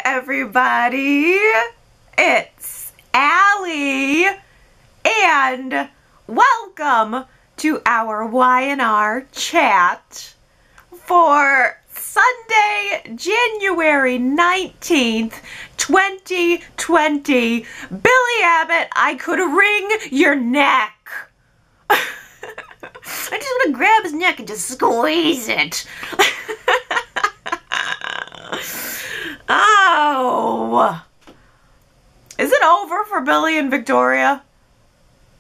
everybody, it's Allie, and welcome to our Y&R Chat for Sunday, January 19th, 2020. Billy Abbott, I could wring your neck. I just want to grab his neck and just squeeze it. Oh, is it over for Billy and Victoria?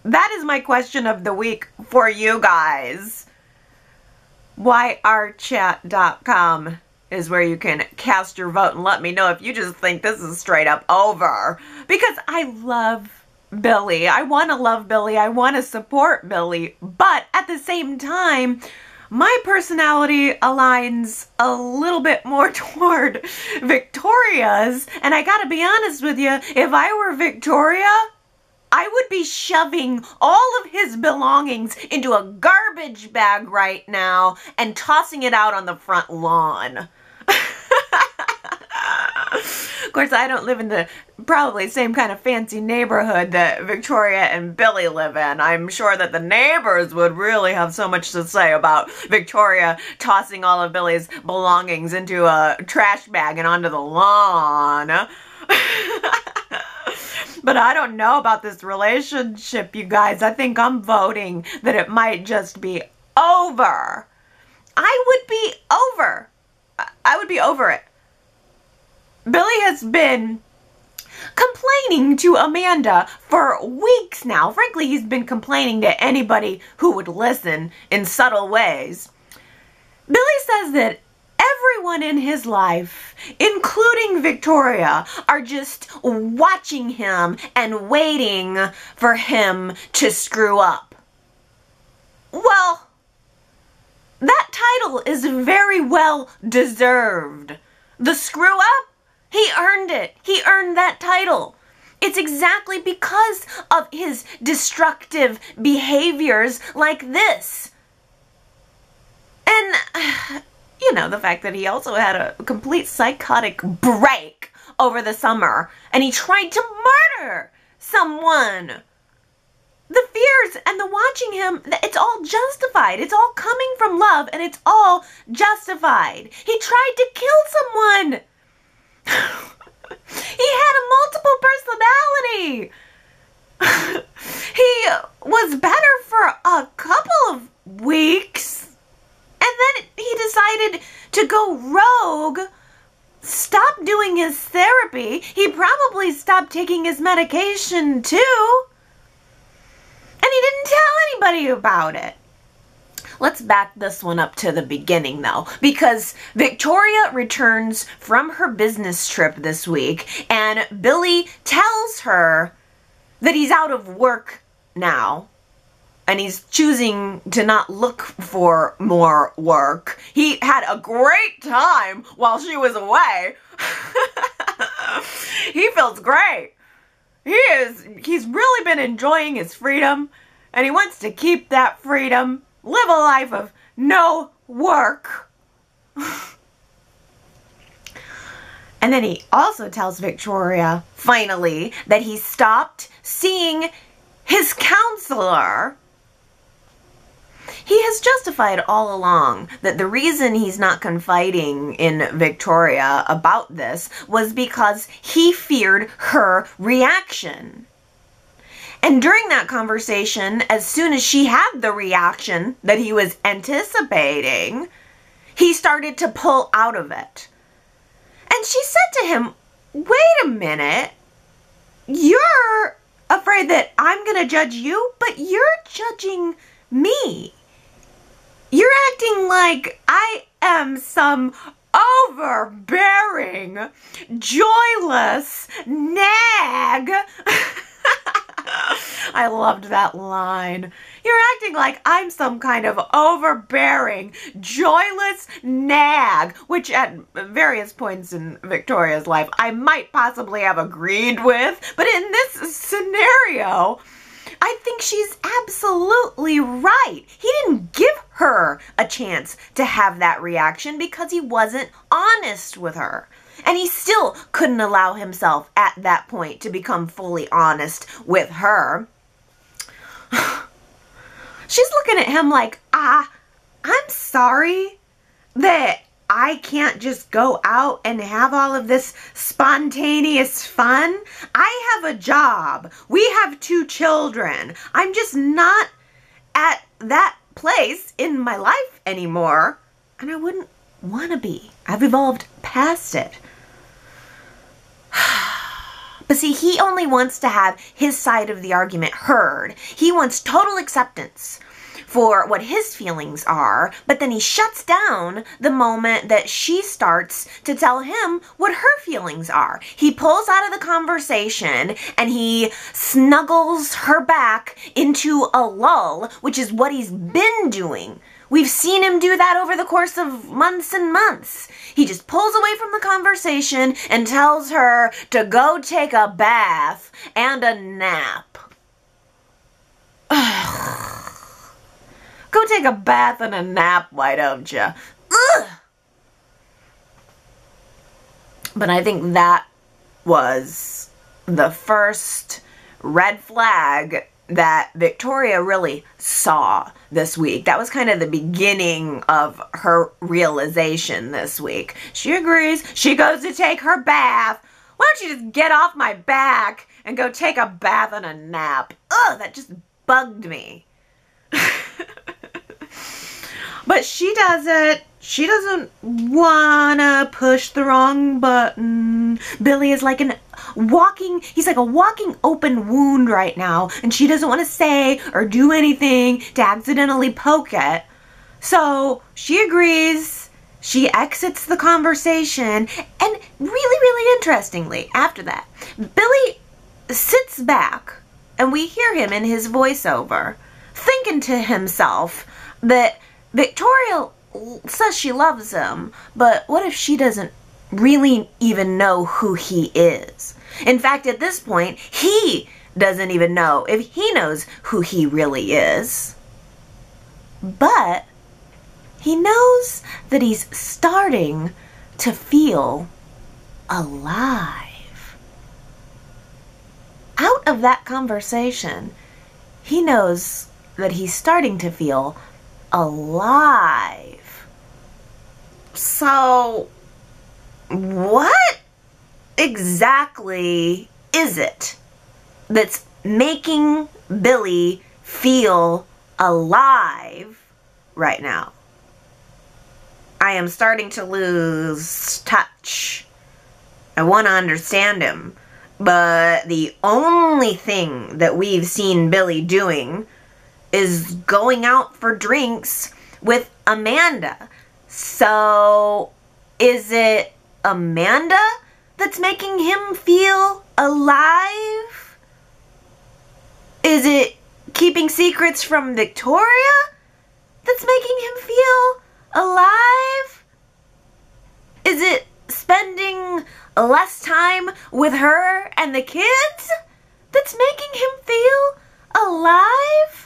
That is my question of the week for you guys. YRChat.com is where you can cast your vote and let me know if you just think this is straight up over. Because I love Billy. I want to love Billy. I want to support Billy. But at the same time, my personality aligns a little bit more toward Victoria's. And I gotta be honest with you, if I were Victoria, I would be shoving all of his belongings into a garbage bag right now and tossing it out on the front lawn. Of course, I don't live in the probably same kind of fancy neighborhood that Victoria and Billy live in. I'm sure that the neighbors would really have so much to say about Victoria tossing all of Billy's belongings into a trash bag and onto the lawn. But I don't know about this relationship, you guys. I think I'm voting that it might just be over. I would be over. I would be over it. Billy has been complaining to Amanda for weeks now. Frankly, he's been complaining to anybody who would listen in subtle ways. Billy says that everyone in his life, including Victoria, are just watching him and waiting for him to screw up. Well, that title is very well deserved. The screw up? He earned it. He earned that title. It's exactly because of his destructive behaviors like this. And, you know, the fact that he also had a complete psychotic break over the summer and he tried to murder someone. The fears and the watching him, it's all justified. It's all coming from love and it's all justified. He tried to kill someone. He had a multiple personality. He was better for a couple of weeks. And then he decided to go rogue, stop doing his therapy. He probably stopped taking his medication too. And he didn't tell anybody about it. Let's back this one up to the beginning, though, because Victoria returns from her business trip this week, and Billy tells her that he's out of work now, and he's choosing to not look for more work. He had a great time while she was away. He feels great. He's really been enjoying his freedom, and he wants to keep that freedom. Live a life of no work. And then he also tells Victoria, finally, that he stopped seeing his counselor. He has justified all along that the reason he's not confiding in Victoria about this was because he feared her reaction. And during that conversation, as soon as she had the reaction that he was anticipating, he started to pull out of it. And she said to him, wait a minute, you're afraid that I'm going to judge you, but you're judging me. You're acting like I am some overbearing, joyless nag. I loved that line. You're acting like I'm some kind of overbearing, joyless nag, which at various points in Victoria's life I might possibly have agreed with. But in this scenario, I think she's absolutely right. He didn't give her a chance to have that reaction because he wasn't honest with her. And he still couldn't allow himself at that point to become fully honest with her. She's looking at him like, I'm sorry that I can't just go out and have all of this spontaneous fun. I have a job. We have 2 children. I'm just not at that place in my life anymore. And I wouldn't want to be. I've evolved past it. But see, he only wants to have his side of the argument heard. He wants total acceptance for what his feelings are, but then he shuts down the moment that she starts to tell him what her feelings are. He pulls out of the conversation and he snuggles her back into a lull, which is what he's been doing. We've seen him do that over the course of months and months. He just pulls away from the conversation and tells her to go take a bath and a nap. Ugh. Go take a bath and a nap, why don't you? Ugh. But I think that was the first red flag that Victoria really saw this week. That was kind of the beginning of her realization this week. She agrees. She goes to take her bath. Why don't you just get off my back and go take a bath and a nap? Ugh, that just bugged me. But she does it. She doesn't wanna push the wrong button. Billy is like he's like a walking open wound right now, and she doesn't want to say or do anything to accidentally poke it. So she agrees. She exits the conversation, and really interestingly, after that, Billy sits back, and we hear him in his voiceover, thinking to himself that Victoria says she loves him, but what if she doesn't really even know who he is? In fact, at this point, he doesn't even know if he knows who he really is. But he knows that he's starting to feel alive. Out of that conversation, he knows that he's starting to feel alive. So, what exactly is it that's making Billy feel alive right now? I am starting to lose touch. I want to understand him, but the only thing that we've seen Billy doing is going out for drinks with Amanda. So, is it Amanda that's making him feel alive? Is it keeping secrets from Victoria that's making him feel alive? Is it spending less time with her and the kids that's making him feel alive?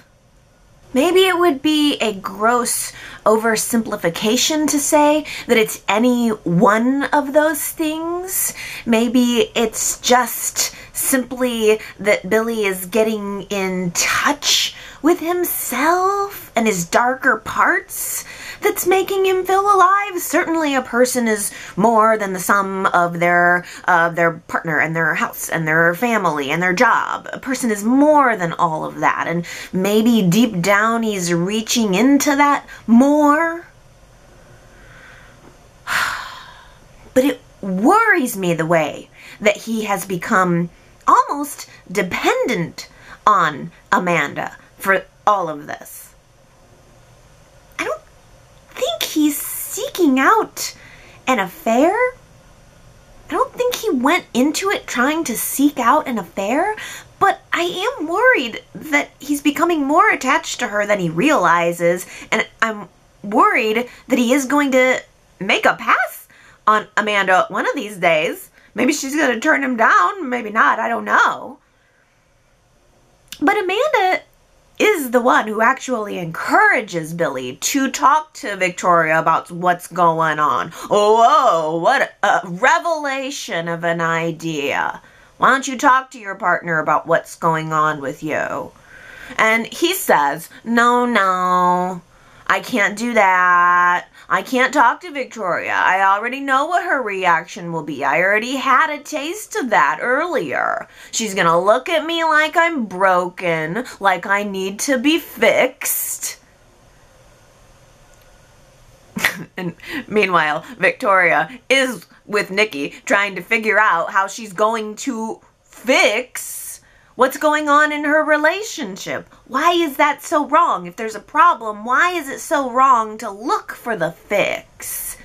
Maybe it would be a gross oversimplification to say that it's any one of those things. Maybe it's just simply that Billy is getting in touch with himself and his darker parts that's making him feel alive. Certainly a person is more than the sum of their partner and their house and their family and their job. A person is more than all of that, and maybe deep down he's reaching into that more. But it worries me the way that he has become almost dependent on Amanda for all of this. I don't think he's seeking out an affair. I don't think he went into it trying to seek out an affair, but I am worried that he's becoming more attached to her than he realizes, and I'm worried that he is going to make a pass on Amanda one of these days. Maybe she's going to turn him down, maybe not, I don't know. But Amanda is the one who actually encourages Billy to talk to Victoria about what's going on. Oh, whoa, what a revelation of an idea. Why don't you talk to your partner about what's going on with you? And he says, no, I can't do that. I can't talk to Victoria. I already know what her reaction will be. I already had a taste of that earlier. She's gonna look at me like I'm broken, like I need to be fixed. And meanwhile, Victoria is with Nikki trying to figure out how she's going to fix what's going on in her relationship. Why is that so wrong? If there's a problem, why is it so wrong to look for the fix?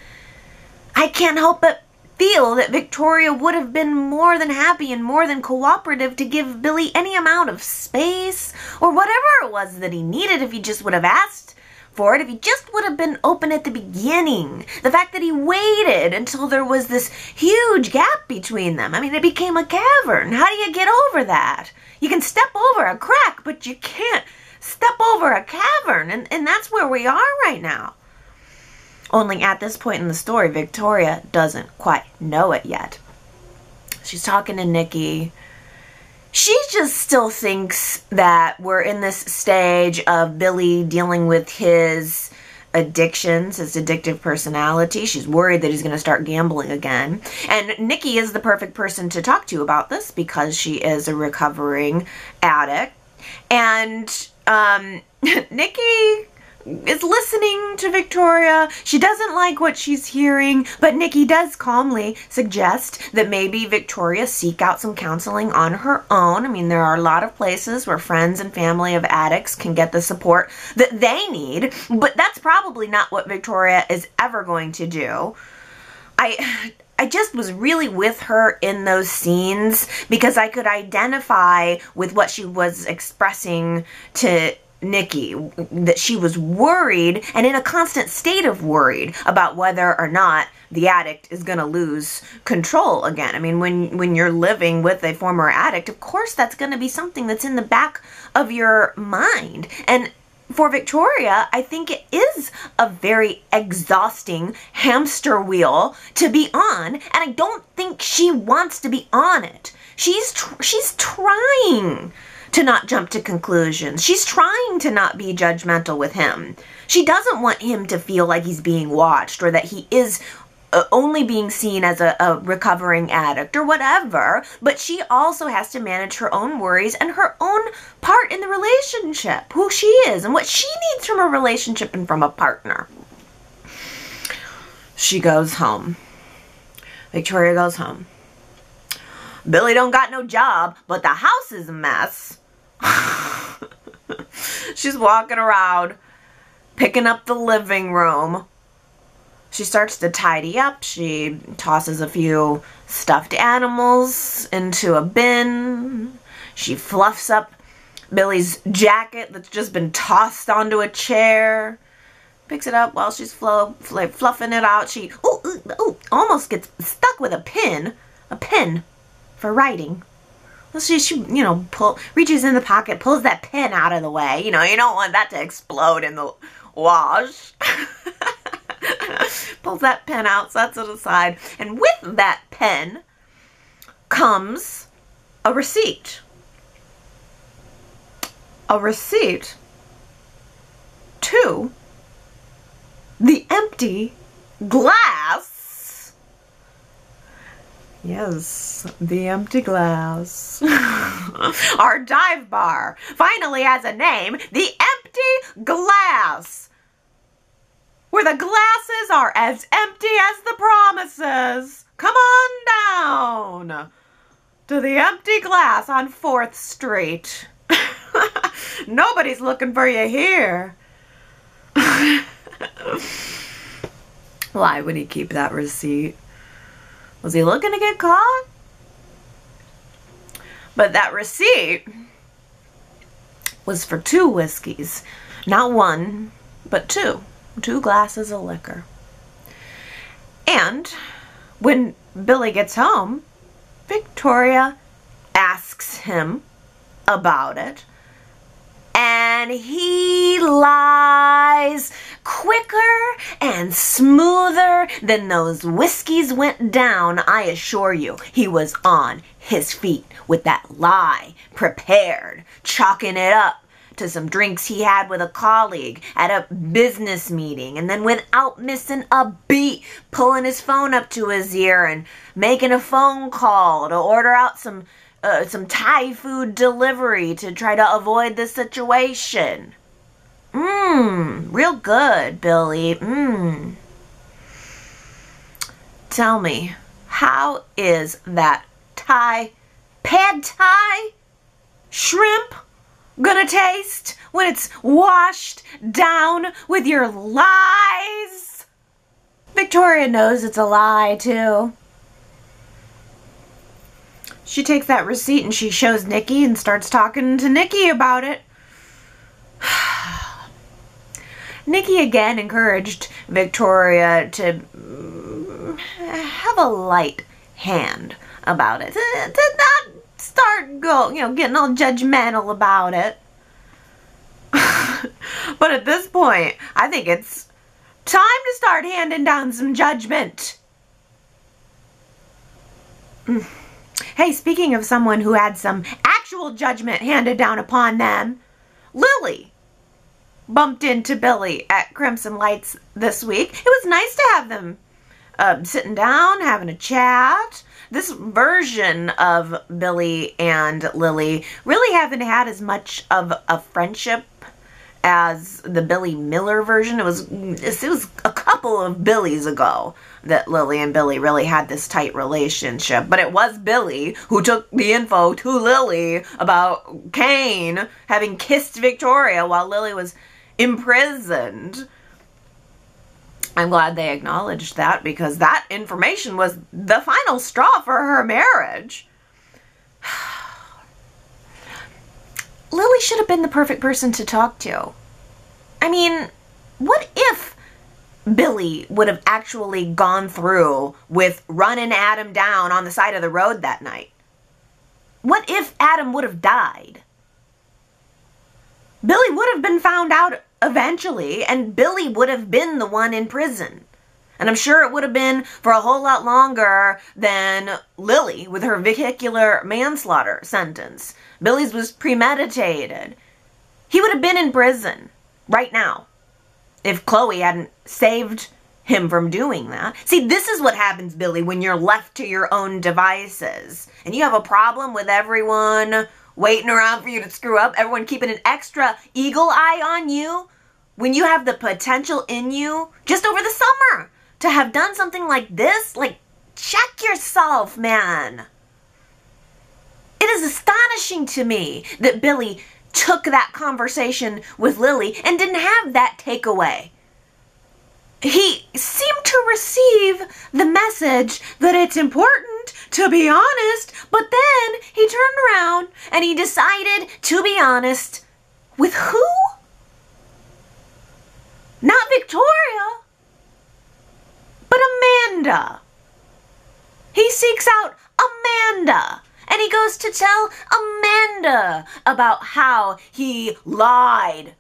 I can't help but feel that Victoria would have been more than happy and more than cooperative to give Billy any amount of space or whatever it was that he needed if he just would have asked for it, if he just would have been open at the beginning. The fact that he waited until there was this huge gap between them. I mean, it became a cavern. How do you get over that? You can step over a crack, but you can't step over a cavern. And that's where we are right now. Only at this point in the story, Victoria doesn't quite know it yet. She's talking to Nikki. She just still thinks that we're in this stage of Billy dealing with his addictions, his addictive personality. She's worried that he's going to start gambling again. And Nikki is the perfect person to talk to about this because she is a recovering addict. And Nikki is listening to Victoria. She doesn't like what she's hearing, but Nikki does calmly suggest that maybe Victoria seek out some counseling on her own. I mean, there are a lot of places where friends and family of addicts can get the support that they need, but that's probably not what Victoria is ever going to do. I just was really with her in those scenes because I could identify with what she was expressing to Nikki, that she was worried and in a constant state of worried about whether or not the addict is going to lose control again. I mean, when you're living with a former addict, of course that's going to be something that's in the back of your mind. And for Victoria, I think it is a very exhausting hamster wheel to be on, and I don't think she wants to be on it. She's trying to not jump to conclusions. She's trying to not be judgmental with him. She doesn't want him to feel like he's being watched or that he is only being seen as a recovering addict or whatever, but she also has to manage her own worries and her own part in the relationship, who she is and what she needs from a relationship and from a partner. She goes home. Victoria goes home. Billy don't got no job, but the house is a mess. She's walking around, picking up the living room. She starts to tidy up. She tosses a few stuffed animals into a bin. She fluffs up Billy's jacket that's just been tossed onto a chair. Picks it up while she's fluffing it out. She almost gets stuck with a pin for writing. Well, she reaches in the pocket, pulls that pen out of the way. You know, you don't want that to explode in the wash. Pulls that pen out, sets it aside, and with that pen comes a receipt. A receipt to the empty glass. Yes, the empty glass. Our dive bar finally has a name. The empty glass. Where the glasses are as empty as the promises. Come on down to the empty glass on 4th Street. Nobody's looking for you here. Why would he keep that receipt? Was he looking to get caught? But that receipt was for 2 whiskeys. Not 1, but 2. 2 glasses of liquor. And when Billy gets home, Victoria asks him about it. And he lies quicker and smoother than those whiskeys went down, I assure you. He was on his feet with that lie, prepared, chalking it up to some drinks he had with a colleague at a business meeting, and then without missing a beat, pulling his phone up to his ear and making a phone call to order out some Thai food delivery to try to avoid the situation. Real good, Billy. Tell me, how is that pad Thai shrimp gonna taste when it's washed down with your lies? Victoria knows it's a lie, too. She takes that receipt and she shows Nikki and starts talking to Nikki about it. Nikki again encouraged Victoria to have a light hand about it. To not start getting all judgmental about it. But at this point, I think it's time to start handing down some judgment. Hey, speaking of someone who had some actual judgment handed down upon them, Lily bumped into Billy at Crimson Lights this week. It was nice to have them sitting down, having a chat. This version of Billy and Lily really haven't had as much of a friendship as the Billy Miller version. It was a couple of Billys ago that Lily and Billy really had this tight relationship. But it was Billy who took the info to Lily about Kane having kissed Victoria while Lily was imprisoned. I'm glad they acknowledged that, because that information was the final straw for her marriage. Lily should have been the perfect person to talk to. I mean, what if Billy would have actually gone through with running Adam down on the side of the road that night? What if Adam would have died? Billy would have been found out eventually, and Billy would have been the one in prison. And I'm sure it would have been for a whole lot longer than Lily with her vehicular manslaughter sentence. Billy's was premeditated. He would have been in prison right now if Chloe hadn't saved him from doing that. See, this is what happens, Billy, when you're left to your own devices and you have a problem with everyone waiting around for you to screw up, everyone keeping an extra eagle eye on you, when you have the potential in you just over the summer to have done something like this. Like, check yourself, man. It is astonishing to me that Billy took that conversation with Lily and didn't have that takeaway. He seemed to receive the message that it's important to be honest, but then he turned around and he decided to be honest with who? Not Victoria, but Amanda. He seeks out Amanda, and he goes to tell Amanda about how he lied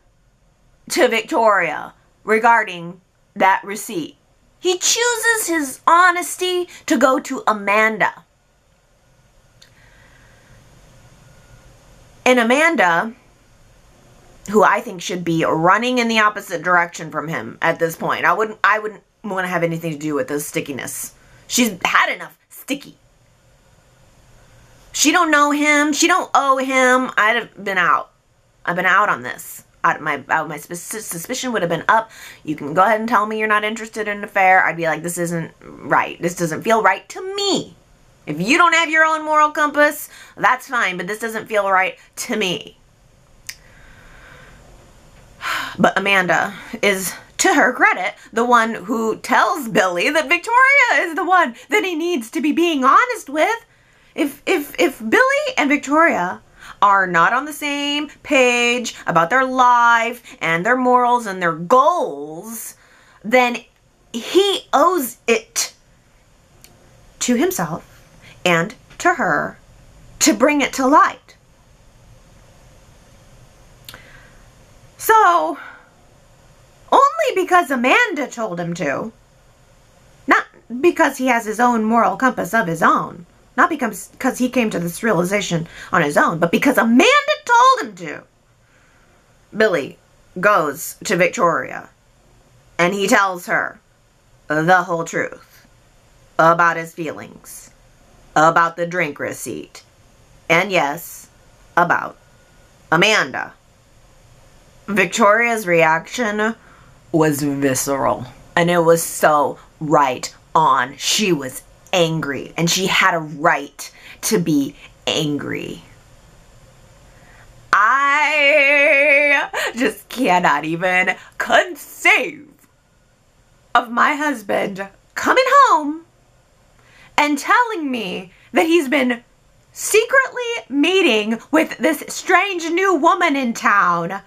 to Victoria regarding that receipt. He chooses his honesty to go to Amanda. And Amanda, who I think should be running in the opposite direction from him at this point. I wouldn't want to have anything to do with this stickiness. She's had enough sticky. She don't know him. She don't owe him. I'd have been out. I've been out on this. My suspicion would have been up. You can go ahead and tell me you're not interested in an affair. I'd be like, this isn't right. This doesn't feel right to me. If you don't have your own moral compass, that's fine, but this doesn't feel right to me. But Amanda is, to her credit, the one who tells Billy that Victoria is the one that he needs to be being honest with. If Billy and Victoria are not on the same page about their life and their morals and their goals, then he owes it to himself and to her to bring it to light. So, only because Amanda told him to, not because he has his own moral compass of his own, not because he came to this realization on his own, but because Amanda told him to, Billy goes to Victoria and he tells her the whole truth about his feelings, about the drink receipt, and yes, about Amanda. Victoria's reaction was visceral, and it was so right on. She was angry, and she had a right to be angry. I just cannot even conceive of my husband coming home and telling me that he's been secretly meeting with this strange new woman in town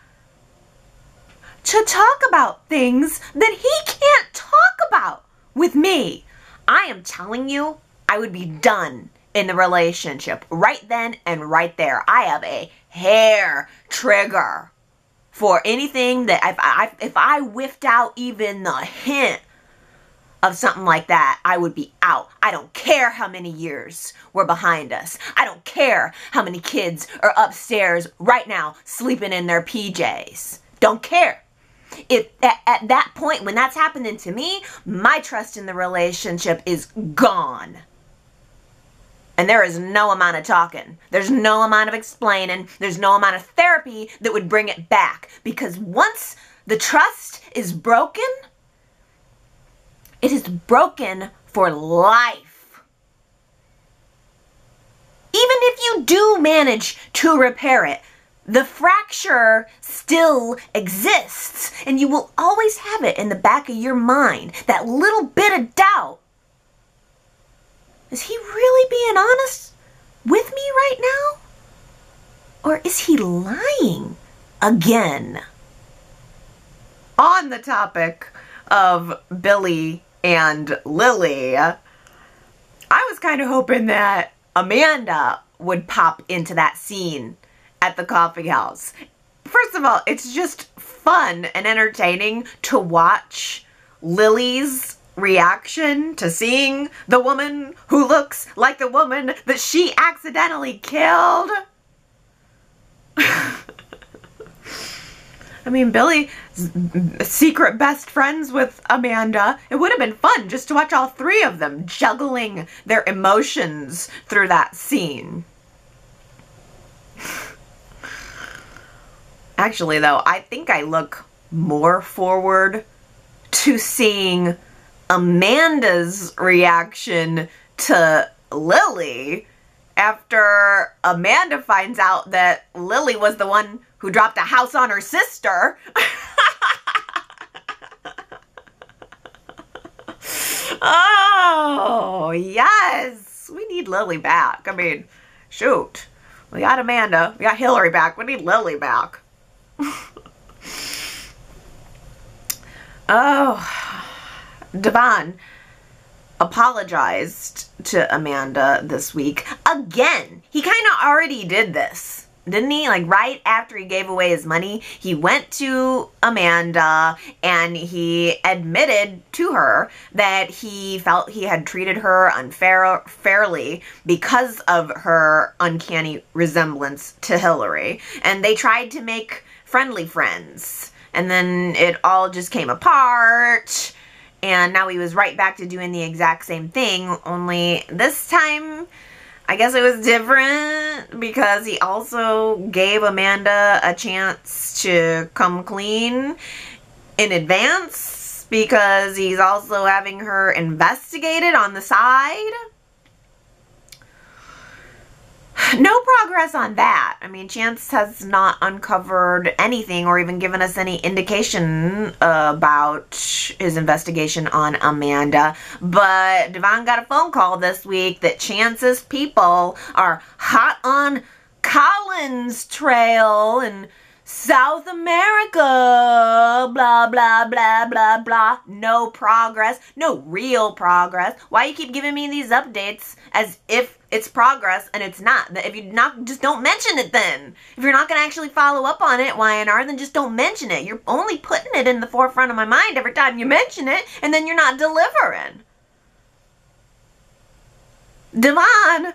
to talk about things that he can't talk about with me. I am telling you, I would be done in the relationship right then and right there. I have a hair trigger for anything that if I whiffed out even the hint of something like that, I would be out. I don't care how many years were behind us. I don't care how many kids are upstairs right now sleeping in their PJs. Don't care. If at that point, when that's happening to me, my trust in the relationship is gone. And there is no amount of talking. There's no amount of explaining. There's no amount of therapy that would bring it back. Because once the trust is broken, it is broken for life. Even if you do manage to repair it, the fracture still exists, and you will always have it in the back of your mind, that little bit of doubt. Is he really being honest with me right now? Or is he lying again? On the topic of Billy and Lily, I was kind of hoping that Amanda would pop into that scene at the coffee house. First of all, it's just fun and entertaining to watch Lily's reaction to seeing the woman who looks like the woman that she accidentally killed. I mean, Billy's secret best friends with Amanda. It would have been fun just to watch all three of them juggling their emotions through that scene. Actually, though, I think I look more forward to seeing Amanda's reaction to Lily after Amanda finds out that Lily was the one who dropped a house on her sister. Oh, yes. We need Lily back. I mean, shoot. We got Amanda. We got Hillary back. We need Lily back. Oh, Devon apologized to Amanda this week. Again, he kind of already did this, didn't he? Like right after he gave away his money, he went to Amanda and he admitted to her that he felt he had treated her unfairly because of her uncanny resemblance to Hillary. And they tried to make friendly friends. And then it all just came apart. And now he was right back to doing the exact same thing. Only this time, I guess it was different because he also gave Amanda a chance to come clean in advance because he's also having her investigated on the side. No progress on that. I mean, Chance has not uncovered anything or even given us any indication about his investigation on Amanda. But Devon got a phone call this week that Chance's people are hot on Colin's trail and South America, blah, blah, blah, blah, blah. No progress, no real progress. Why you keep giving me these updates as if it's progress and it's not? If you're not, just don't mention it then. If you're not going to actually follow up on it, Y&R, then just don't mention it. You're only putting it in the forefront of my mind every time you mention it, and then you're not delivering. Devon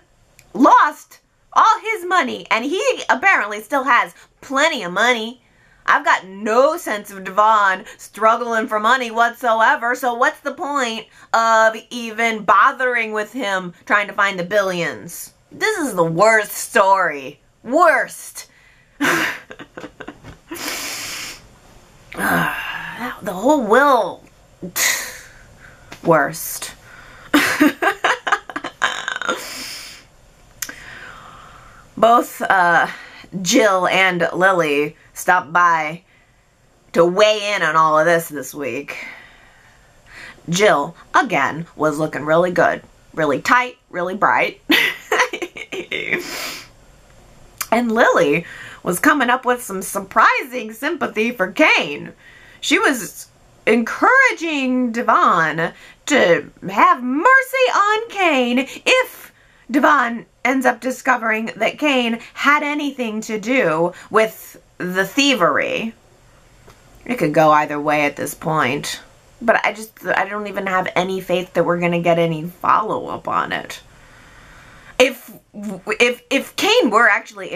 lost all his money, and he apparently still has plenty of money. I've got no sense of Devon struggling for money whatsoever, so what's the point of even bothering with him trying to find the billions? This is the worst story. Worst. The whole will. Worst. Both Jill and Lily stopped by to weigh in on all of this week. Jill, again, was looking really good. Really tight, really bright. And Lily was coming up with some surprising sympathy for Kane. She was encouraging Devon to have mercy on Kane if Devon ends up discovering that Kane had anything to do with the thievery. It could go either way at this point. But I don't even have any faith that we're going to get any follow-up on it. If Kane were actually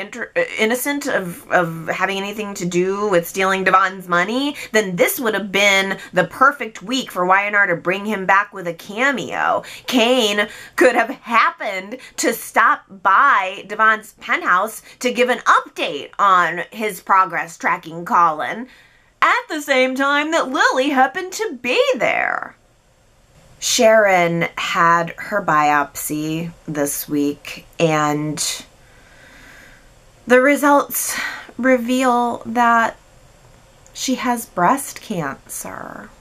innocent of having anything to do with stealing Devon's money, then this would have been the perfect week for Y&R to bring him back with a cameo. Kane could have happened to stop by Devon's penthouse to give an update on his progress tracking Colin at the same time that Lily happened to be there. Sharon had her biopsy this week, and the results reveal that she has breast cancer.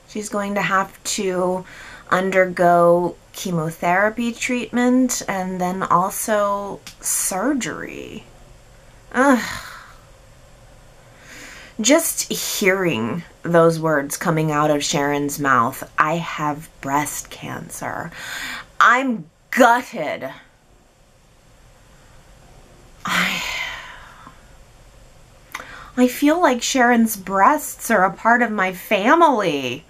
She's going to have to undergo chemotherapy treatment and then also surgery. Ugh. Just hearing those words coming out of Sharon's mouth, I have breast cancer, I'm gutted. I feel like Sharon's breasts are a part of my family.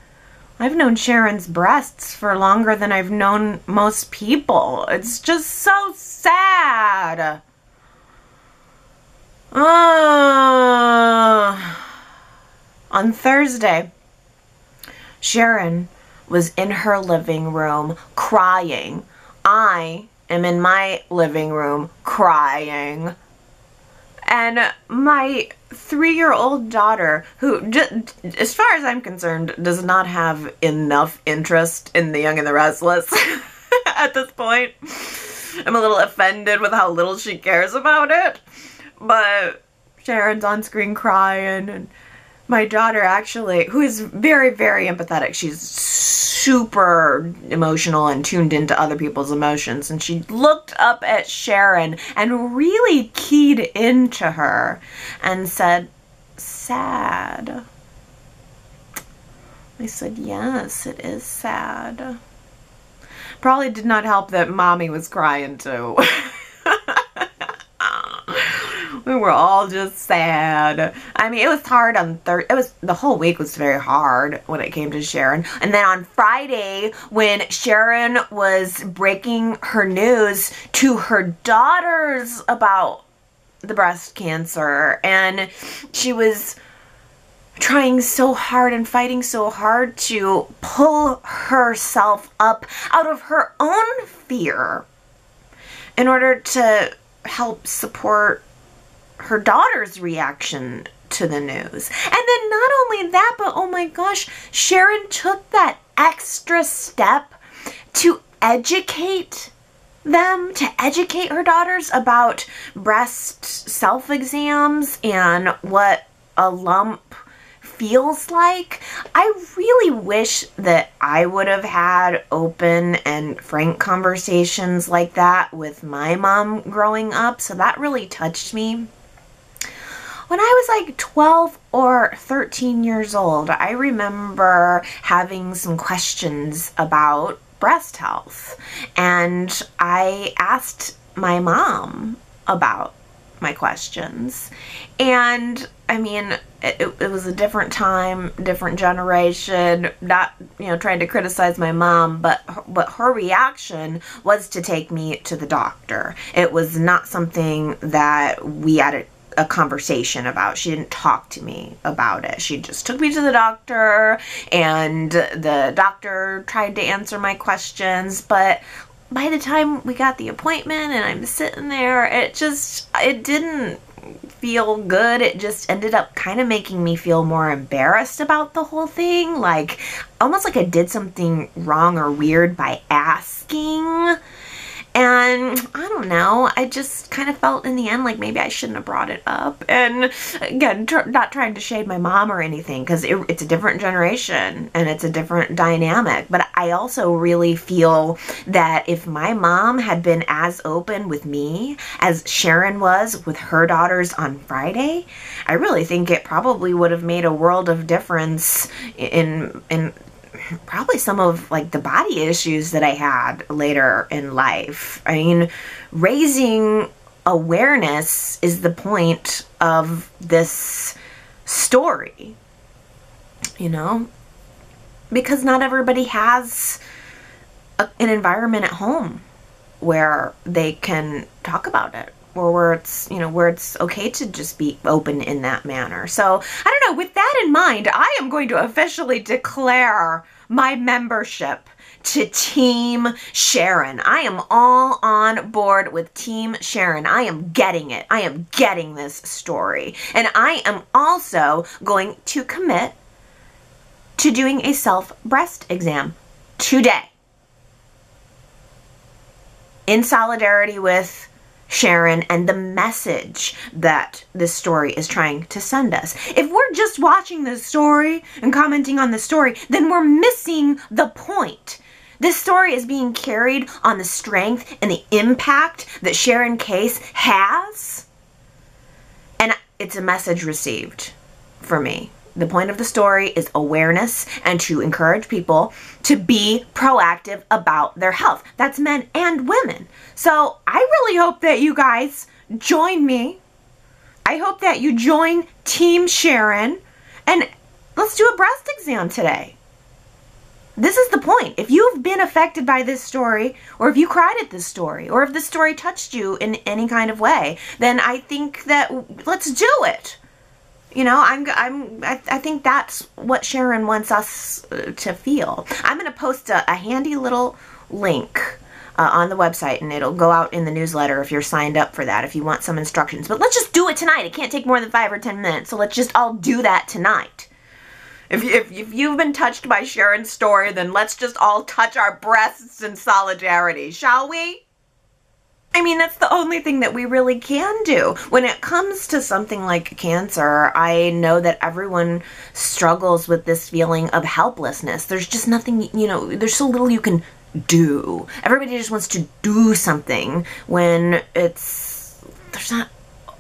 I've known Sharon's breasts for longer than I've known most people. It's just so sad. On Thursday, Sharon was in her living room crying. I am in my living room crying. And my 3-year-old daughter, who, as far as I'm concerned, does not have enough interest in The Young and the Restless at this point. I'm a little offended with how little she cares about it. But Sharon's on screen crying, and my daughter actually, who is very, very empathetic, she's super emotional and tuned into other people's emotions, and she looked up at Sharon and really keyed into her and said, "Sad." I said, "Yes, it is sad." Probably did not help that Mommy was crying too. We were all just sad. I mean, it was hard on the whole week was very hard when it came to Sharon. And then on Friday, when Sharon was breaking her news to her daughters about the breast cancer, and she was trying so hard and fighting so hard to pull herself up out of her own fear in order to help support her daughter's reaction to the news. And then not only that, but oh my gosh, Sharon took that extra step to educate them, to educate her daughters about breast self-exams and what a lump feels like. I really wish that I would have had open and frank conversations like that with my mom growing up, so that really touched me. When I was like 12 or 13 years old, I remember having some questions about breast health, and I asked my mom about my questions. And I mean, it was a different time, different generation, not, you know, trying to criticize my mom, but her reaction was to take me to the doctor. It was not something that we had a conversation about. She didn't talk to me about it. She just took me to the doctor, and the doctor tried to answer my questions, but by the time we got the appointment and I'm sitting there, it didn't feel good. It just ended up kind of making me feel more embarrassed about the whole thing, like almost like I did something wrong or weird by asking. And I don't know, I just kind of felt in the end like maybe I shouldn't have brought it up. And again, not trying to shade my mom or anything, because it's a different generation and it's a different dynamic. But I also really feel that if my mom had been as open with me as Sharon was with her daughters on Friday, I really think it probably would have made a world of difference in probably some of like the body issues that I had later in life. I mean, raising awareness is the point of this story, you know, because not everybody has an environment at home where they can talk about it, or where it's, you know, where it's okay to just be open in that manner. So I don't know, with that in mind, I am going to officially declare my membership to Team Sharon. I am all on board with Team Sharon. I am getting it. I am getting this story. And I am also going to commit to doing a self-breast exam today, in solidarity with Sharon and the message that this story is trying to send us. If we're just watching this story and commenting on the story, then we're missing the point. This story is being carried on the strength and the impact that Sharon Case has, and it's a message received for me. The point of the story is awareness and to encourage people to be proactive about their health. That's men and women. So I really hope that you guys join me. I hope that you join Team Sharon, and let's do a breast exam today. This is the point. If you've been affected by this story, or if you cried at this story, or if this story touched you in any kind of way, then I think that let's do it. You know, I think that's what Sharon wants us to feel. I'm going to post a handy little link on the website, and it'll go out in the newsletter if you're signed up for that, if you want some instructions. But let's just do it tonight. It can't take more than 5 or 10 minutes, so let's just all do that tonight. If you've been touched by Sharon's story, then let's just all touch our breasts in solidarity, shall we? I mean, that's the only thing that we really can do. When it comes to something like cancer, I know that everyone struggles with this feeling of helplessness. There's just nothing, you know, there's so little you can do. Everybody just wants to do something when there's not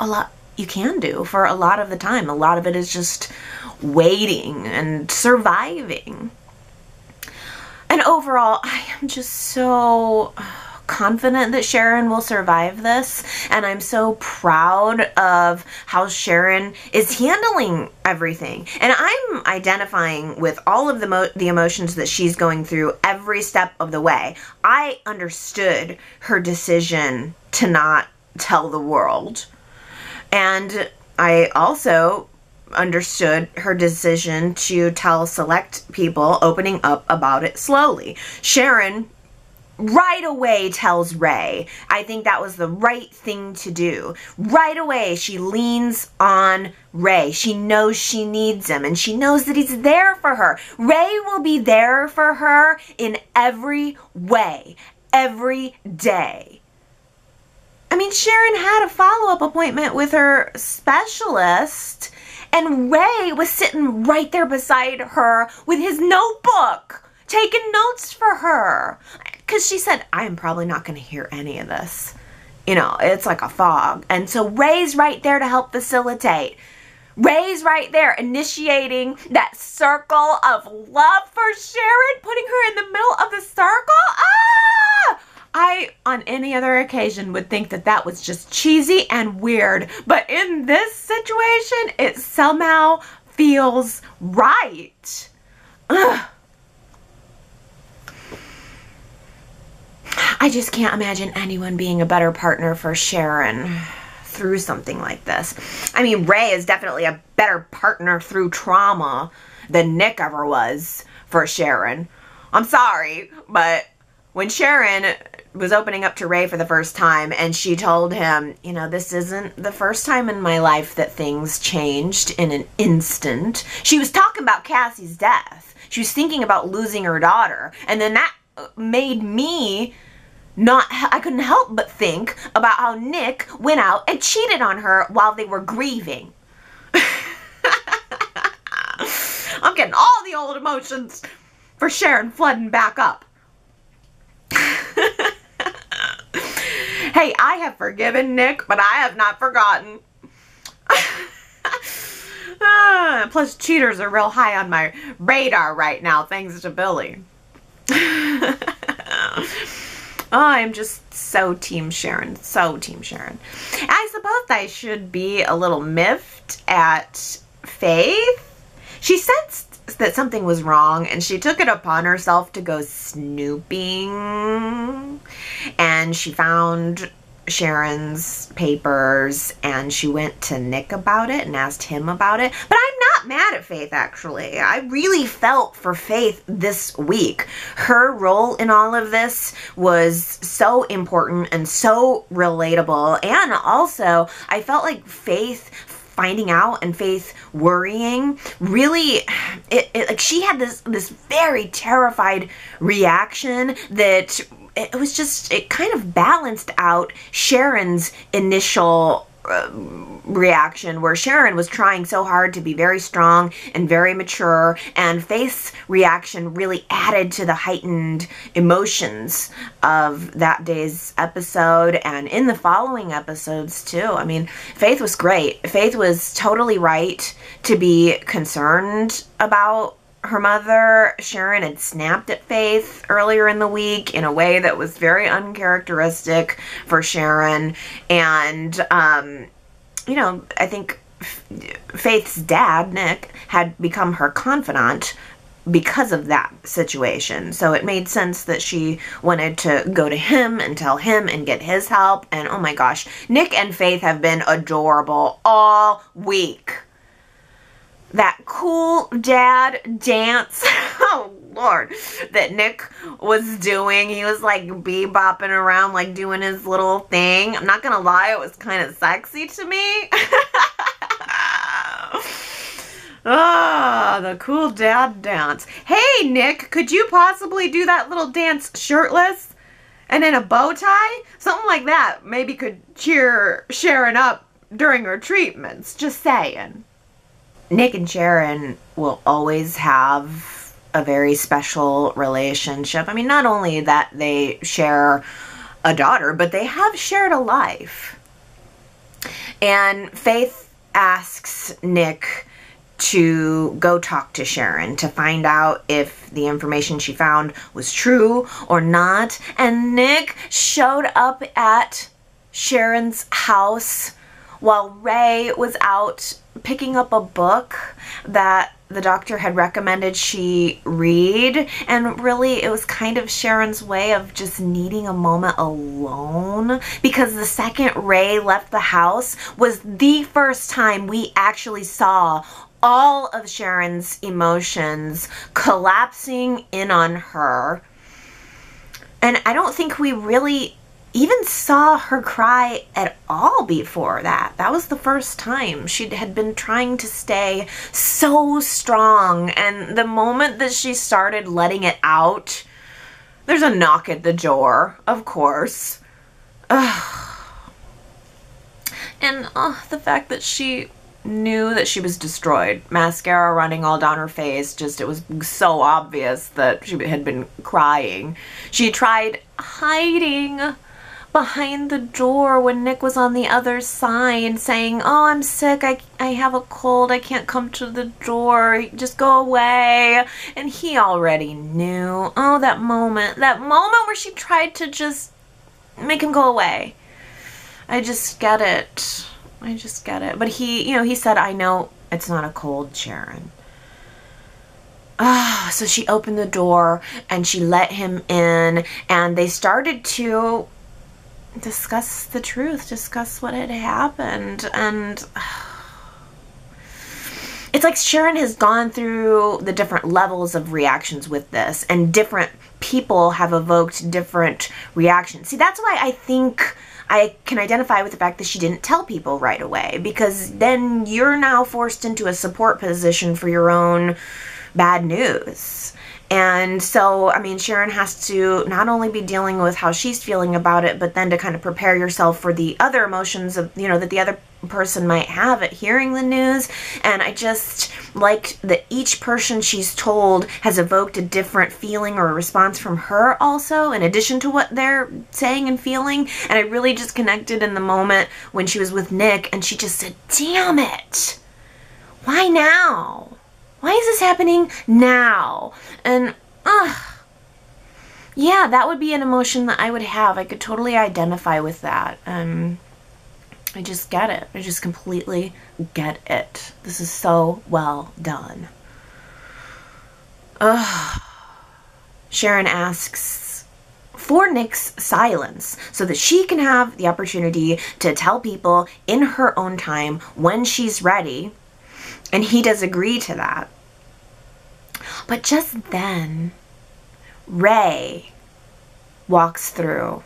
a lot you can do for a lot of the time. A lot of it is just waiting and surviving. And overall, I am just so confident that Sharon will survive this, and I'm so proud of how Sharon is handling everything, and I'm identifying with all of the emotions that she's going through every step of the way. I understood her decision to not tell the world, and I also understood her decision to tell select people, opening up about it slowly. Sharon right away tells Ray. I think that was the right thing to do. Right away, she leans on Ray. She knows she needs him, and she knows that he's there for her. Ray will be there for her in every way, every day. I mean, Sharon had a follow-up appointment with her specialist, and Ray was sitting right there beside her with his notebook, taking notes for her. Because she said, I am probably not going to hear any of this. You know, it's like a fog. And so Ray's right there to help facilitate. Ray's right there initiating that circle of love for Sharon, putting her in the middle of the circle. Ah! I, on any other occasion, would think that that was just cheesy and weird. But in this situation, it somehow feels right. Ugh. I just can't imagine anyone being a better partner for Sharon through something like this. I mean, Ray is definitely a better partner through trauma than Nick ever was for Sharon. I'm sorry, but when Sharon was opening up to Ray for the first time and she told him, you know, this isn't the first time in my life that things changed in an instant. She was talking about Cassie's death. She was thinking about losing her daughter. And then that made me I couldn't help but think about how Nick went out and cheated on her while they were grieving. I'm getting all the old emotions for Sharon flooding back up. Hey, I have forgiven Nick, but I have not forgotten. Plus, cheaters are real high on my radar right now, thanks to Billy. I'm just so Team Sharon. So Team Sharon. I suppose I should be a little miffed at Faith. She sensed that something was wrong and she took it upon herself to go snooping. And she found Sharon's papers and she went to Nick about it and asked him about it. But I'm not mad at Faith, actually. I really felt for Faith this week. Her role in all of this was so important and so relatable. And also, I felt like Faith finding out and Faith worrying really, like she had this very terrified reaction that it was just, it kind of balanced out Sharon's initial reaction, where Sharon was trying so hard to be very strong and very mature, and Faith's reaction really added to the heightened emotions of that day's episode and in the following episodes too. I mean, Faith was great. Faith was totally right to be concerned about her mother. Sharon had snapped at Faith earlier in the week in a way that was very uncharacteristic for Sharon. And, you know, I think Faith's dad, Nick, had become her confidant because of that situation. So it made sense that she wanted to go to him and tell him and get his help. And oh my gosh, Nick and Faith have been adorable all week. That cool dad dance, oh Lord, that Nick was doing. He was like bebopping around, like doing his little thing. I'm not gonna lie, it was kind of sexy to me. Ah, the cool dad dance. Hey Nick, could you possibly do that little dance shirtless and in a bow tie? Something like that maybe could cheer Sharon up during her treatments. Just saying. Nick and Sharon will always have a very special relationship. I mean, not only that they share a daughter, but they have shared a life. And Faith asks Nick to go talk to Sharon to find out if the information she found was true or not. And Nick showed up at Sharon's house while Ray was out picking up a book that the doctor had recommended she read. And really, it was kind of Sharon's way of just needing a moment alone, because the second Ray left the house was the first time we actually saw all of Sharon's emotions collapsing in on her. And I don't think we really even saw her cry at all before that. That was the first time. She had been trying to stay so strong, and the moment that she started letting it out, there's a knock at the door, of course. Ugh. And the fact that she knew that she was destroyed. Mascara running all down her face. Just, it was so obvious that she had been crying. She tried hiding, behind the door when Nick was on the other side saying, "Oh, I'm sick, I have a cold, I can't come to the door, just go away." And he already knew. Oh, that moment where she tried to just make him go away. I just get it. I just get it. But he said, "I know it's not a cold, Sharon." So she opened the door and she let him in, and they started to discuss the truth, discuss what had happened. And it's like Sharon has gone through the different levels of reactions with this, and different people have evoked different reactions. See, that's why I think I can identify with the fact that she didn't tell people right away, because then you're now forced into a support position for your own bad news. And so, I mean, Sharon has to not only be dealing with how she's feeling about it, but then to kind of prepare yourself for the other emotions of, that the other person might have at hearing the news. And I just like that each person she's told has evoked a different feeling or a response from her also, in addition to what they're saying and feeling. And I really just connected in the moment when she was with Nick and she just said, "Damn it. Why now? Why is this happening now?" And, yeah, that would be an emotion that I would have. I could totally identify with that. I just get it. I just completely get it. This is so well done. Sharon asks for Nick's silence so that she can have the opportunity to tell people in her own time when she's ready. And he does agree to that. But just then, Ray walks through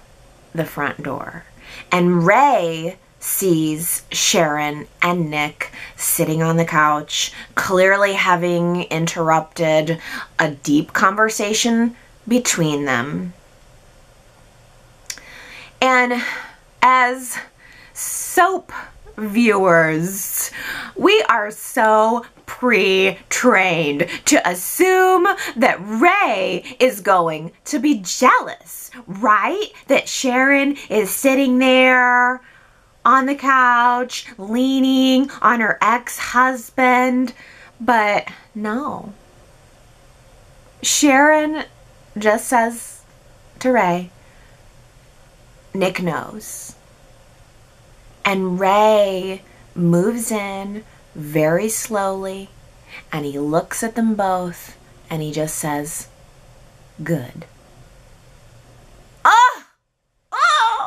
the front door. And Ray sees Sharon and Nick sitting on the couch, clearly having interrupted a deep conversation between them. And as soap viewers, we are so pre-trained to assume that Ray is going to be jealous, right? That Sharon is sitting there on the couch, leaning on her ex-husband. But no. Sharon just says to Ray, "Nick knows." And Ray moves in very slowly, and he looks at them both, and he just says, "Good."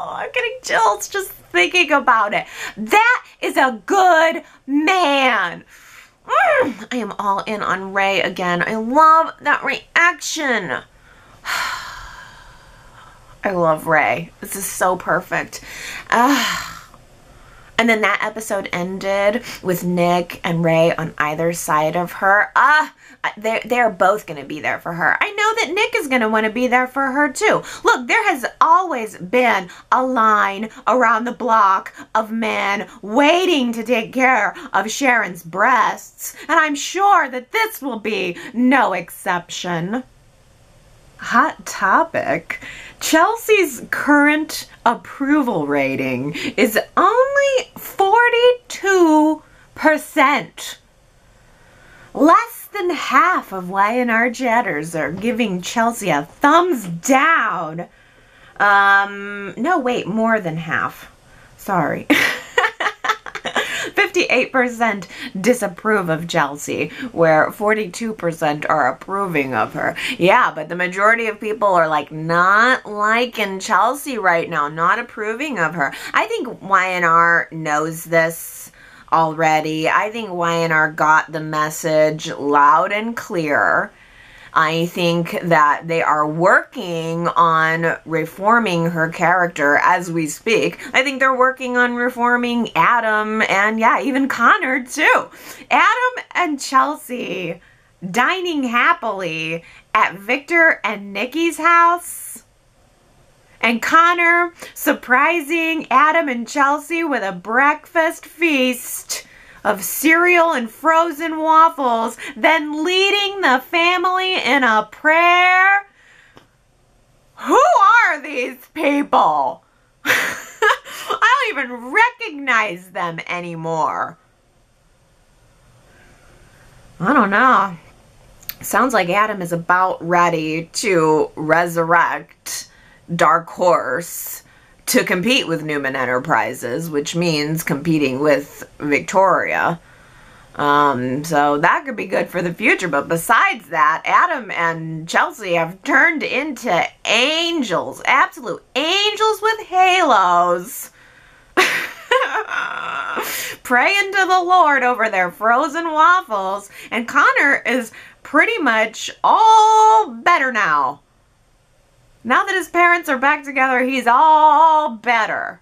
I'm getting chills just thinking about it. That is a good man. I am all in on Ray again. I love that reaction. I love Ray. This is so perfect. And then that episode ended with Nick and Ray on either side of her. They're both going to be there for her. I know that Nick is going to want to be there for her too. Look, there has always been a line around the block of men waiting to take care of Sharon's breasts, and I'm sure that this will be no exception. Hot topic. Chelsea's current approval rating is only 42%. Less than half of Y&R Chatters are giving Chelsea a thumbs down. No, wait, more than half. Sorry. 58% disapprove of Chelsea, where 42% are approving of her. Yeah, but the majority of people are like not liking Chelsea right now, not approving of her. I think Y&R knows this already. I think Y&R got the message loud and clear. I think that they are working on reforming her character as we speak. I think they're working on reforming Adam and, yeah, even Connor too. Adam and Chelsea dining happily at Victor and Nikki's house. And Connor surprising Adam and Chelsea with a breakfast feast of cereal and frozen waffles, then leading the family in a prayer. Who are these people? even recognize them anymore. I don't know. Sounds like Adam is about ready to resurrect Dark Horse to compete with Newman Enterprises, which means competing with Victoria. So that could be good for the future. But besides that, Adam and Chelsea have turned into angels, absolute angels with halos. Praying to the Lord over their frozen waffles. And Connor is pretty much all better now. Now that his parents are back together, he's all better.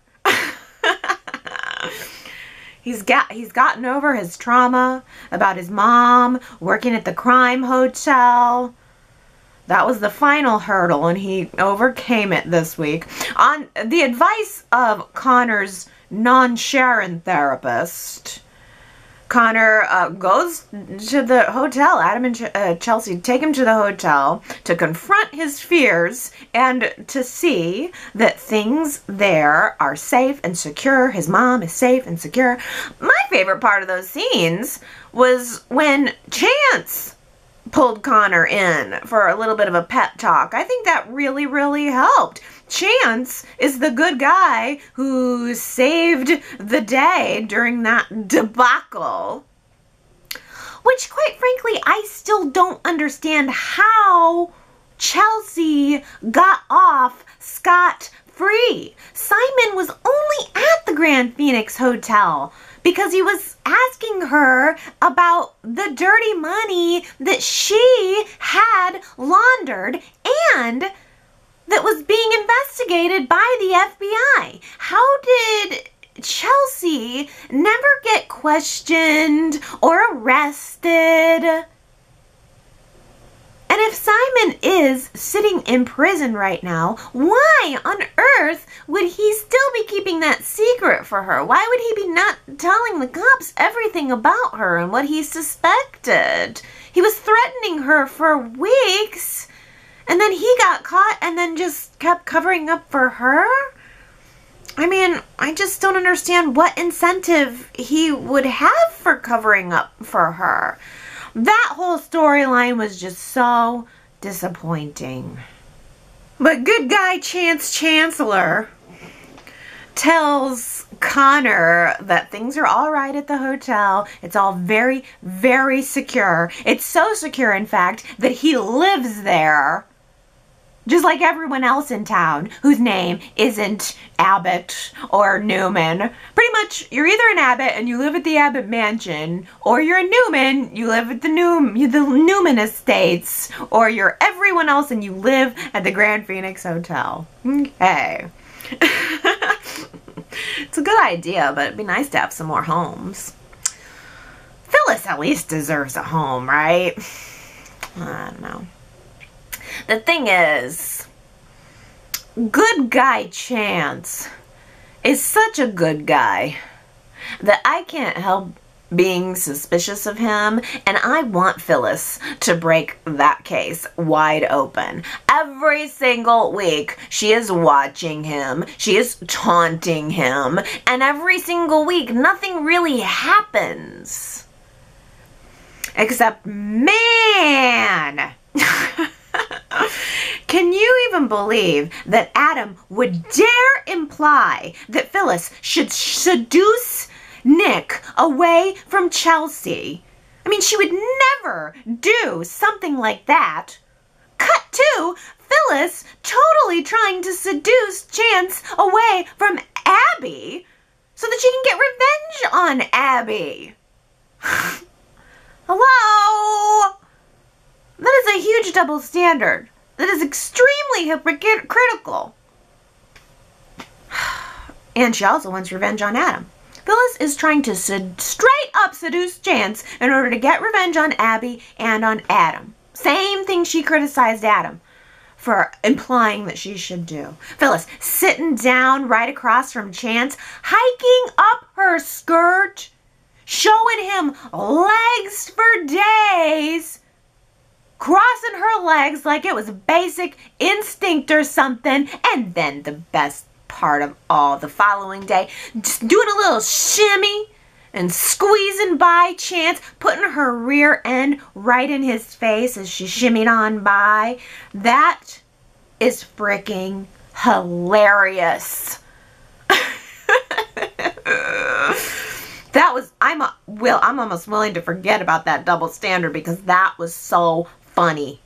He's gotten over his trauma about his mom working at the crime hotel. That was the final hurdle, and he overcame it this week. On the advice of Connor's non-Sharon therapist, Connor goes to the hotel. Adam and Chelsea take him to the hotel to confront his fears and to see that things there are safe and secure. His mom is safe and secure. My favorite part of those scenes was when Chance pulled Connor in for a little bit of a pep talk. I think that really, really helped. Chance is the good guy who saved the day during that debacle. Which, quite frankly, I still don't understand how Chelsea got off scot-free. Simon was only at the Grand Phoenix Hotel because he was asking her about the dirty money that she had laundered and that was being investigated by the FBI. How did Chelsea never get questioned or arrested? And if Simon is sitting in prison right now, why on earth would he still be keeping that secret for her? Why would he be not telling the cops everything about her and what he suspected? He was threatening her for weeks, and then he got caught and then just kept covering up for her? I mean, I just don't understand what incentive he would have for covering up for her. That whole storyline was just so disappointing. But good guy Chance Chancellor tells Connor that things are all right at the hotel. It's all very, very secure. It's so secure, in fact, that he lives there. Just like everyone else in town whose name isn't Abbott or Newman. Pretty much, you're either an Abbott and you live at the Abbott Mansion, or you're a Newman, you live at the Newman Estates, or you're everyone else and you live at the Grand Phoenix Hotel. Okay. It's a good idea, but it'd be nice to have some more homes. Phyllis at least deserves a home, right? I don't know. The thing is, good guy Chance is such a good guy that I can't help being suspicious of him, and I want Phyllis to break that case wide open. Every single week, she is watching him, she is taunting him, and every single week, nothing really happens. Except, man! Can you even believe that Adam would dare imply that Phyllis should seduce Nick away from Chelsea? I mean, she would never do something like that. Cut to Phyllis totally trying to seduce Chance away from Abby so that she can get revenge on Abby. Hello? That is a huge double standard. That is extremely hypocritical. And she also wants revenge on Adam. Phyllis is trying to straight up seduce Chance in order to get revenge on Abby and on Adam. Same thing she criticized Adam for implying that she should do. Phyllis sitting down right across from Chance, hiking up her skirt, showing him legs for days, crossing her legs like it was a basic instinct or something, and then the best part of all. The following day, just doing a little shimmy and squeezing by Chance, putting her rear end right in his face as she shimmied on by. That is freaking hilarious. That was, I'm almost willing to forget about that double standard because that was so funny.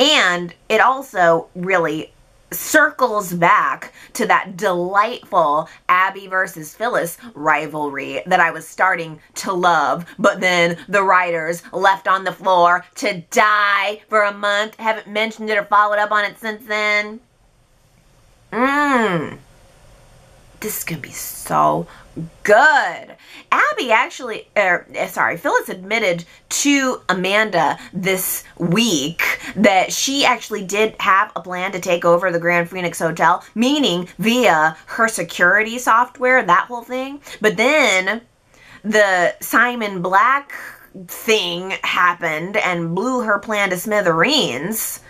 And it also really circles back to that delightful Abby versus Phyllis rivalry that I was starting to love, but then the writers left on the floor to die for a month. Haven't mentioned it or followed up on it since then. This is gonna be so good. Abby actually, Phyllis admitted to Amanda this week that she actually did have a plan to take over the Grand Phoenix Hotel, meaning via her security software, that whole thing. But then the Simon Black thing happened and blew her plan to smithereens.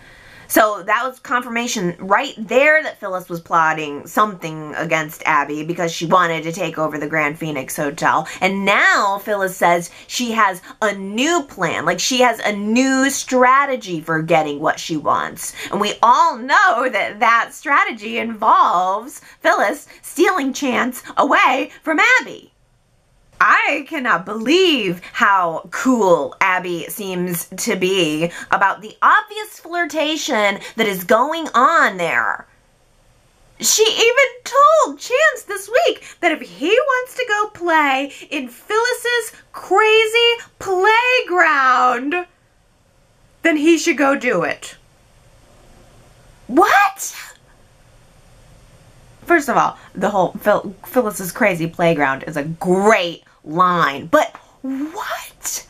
So that was confirmation right there that Phyllis was plotting something against Abby because she wanted to take over the Grand Phoenix Hotel. And now Phyllis says she has a new plan, like she has a new strategy for getting what she wants. And we all know that that strategy involves Phyllis stealing Chance away from Abby. I cannot believe how cool Abby seems to be about the obvious flirtation that is going on there. She even told Chance this week that if he wants to go play in Phyllis's crazy playground, then he should go do it. What? First of all, the whole Phyllis's crazy playground is a great line, but what?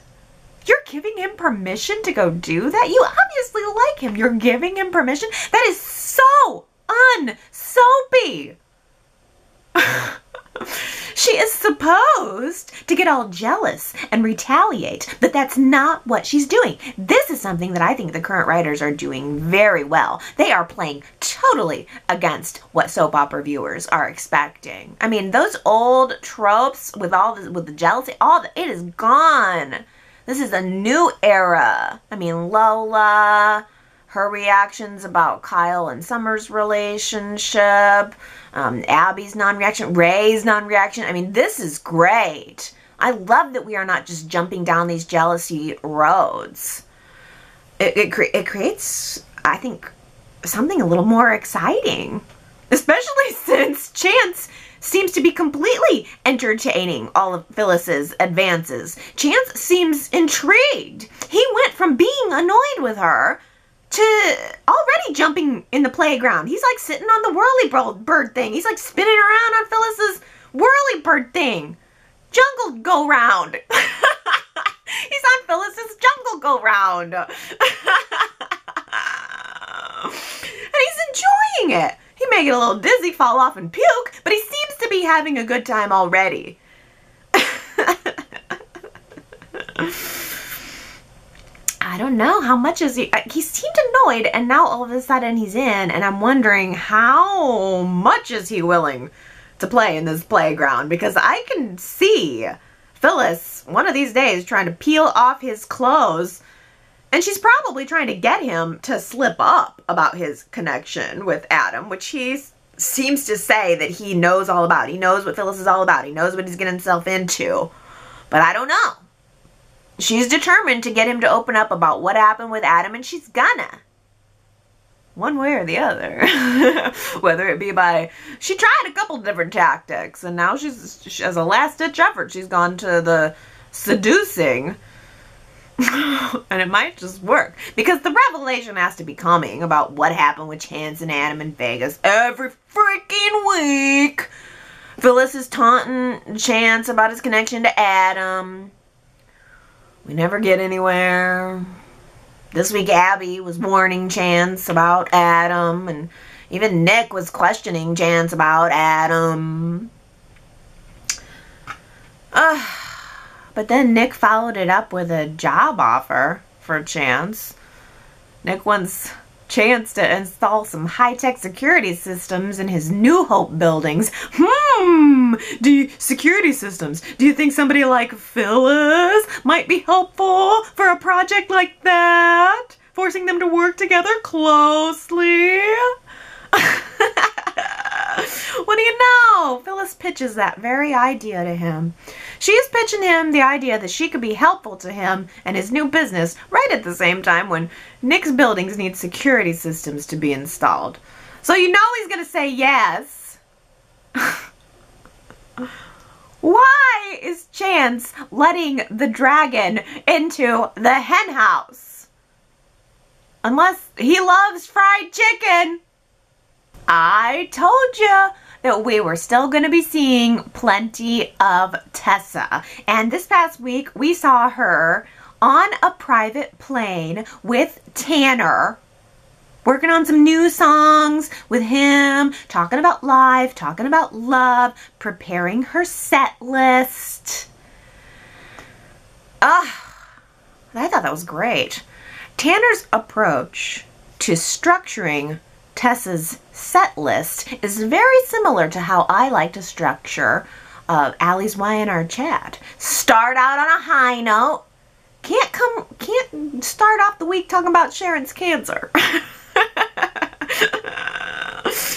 You're giving him permission to go do that? You obviously like him. You're giving him permission? That is so unsoapy. She is supposed to get all jealous and retaliate, but that's not what she's doing. This is something that I think the current writers are doing very well. They are playing totally against what soap opera viewers are expecting. I mean, those old tropes with the jealousy, it is gone. This is a new era. I mean, Lola, her reactions about Kyle and Summer's relationship, Abby's non-reaction, Ray's non-reaction. I mean, this is great. I love that we are not just jumping down these jealousy roads. It creates, I think, something a little more exciting. Especially since Chance seems to be completely entertaining all of Phyllis's advances. Chance seems intrigued. He went from being annoyed with her to already jumping in the playground. He's like sitting on the whirly-bird thing. He's like spinning around on Phyllis's whirly-bird thing. Jungle go-round. He's on Phyllis's jungle go-round. And he's enjoying it. He may get a little dizzy, fall off and puke, but he seems to be having a good time already. I don't know, how much is he seemed annoyed, and now all of a sudden he's in, and I'm wondering how much is he willing to play in this playground, because I can see Phyllis one of these days trying to peel off his clothes, and she's probably trying to get him to slip up about his connection with Adam, which he seems to say that he knows all about. He knows what Phyllis is all about. He knows what he's getting himself into, but I don't know. She's determined to get him to open up about what happened with Adam, and she's gonna. One way or the other. Whether it be by... She tried a couple different tactics, and now she's as a last-ditch effort, she's gone to the seducing. And it might just work. Because the revelation has to be coming about what happened with Chance and Adam in Vegas every freaking week. Phyllis is taunting Chance about his connection to Adam. We never get anywhere. This week Abby was warning Chance about Adam, and even Nick was questioning Chance about Adam. But then Nick followed it up with a job offer for Chance. Nick wants Chance to install some high-tech security systems in his New Hope buildings. Security systems. Do you think somebody like Phyllis might be helpful for a project like that? Forcing them to work together closely? What do you know? Phyllis pitches that very idea to him. She's pitching him the idea that she could be helpful to him and his new business right at the same time when Nick's buildings need security systems to be installed. So you know he's going to say yes. Why is Chance letting the dragon into the hen house? Unless he loves fried chicken. I told you that we were still going to be seeing plenty of Tessa. And this past week, we saw her on a private plane with Tanner, working on some new songs with him, talking about life, talking about love, preparing her set list. I thought that was great. Tanner's approach to structuring Tessa's set list is very similar to how I like to structure Allie's Y&R Chat. Start out on a high note. Can't start off the week talking about Sharon's cancer.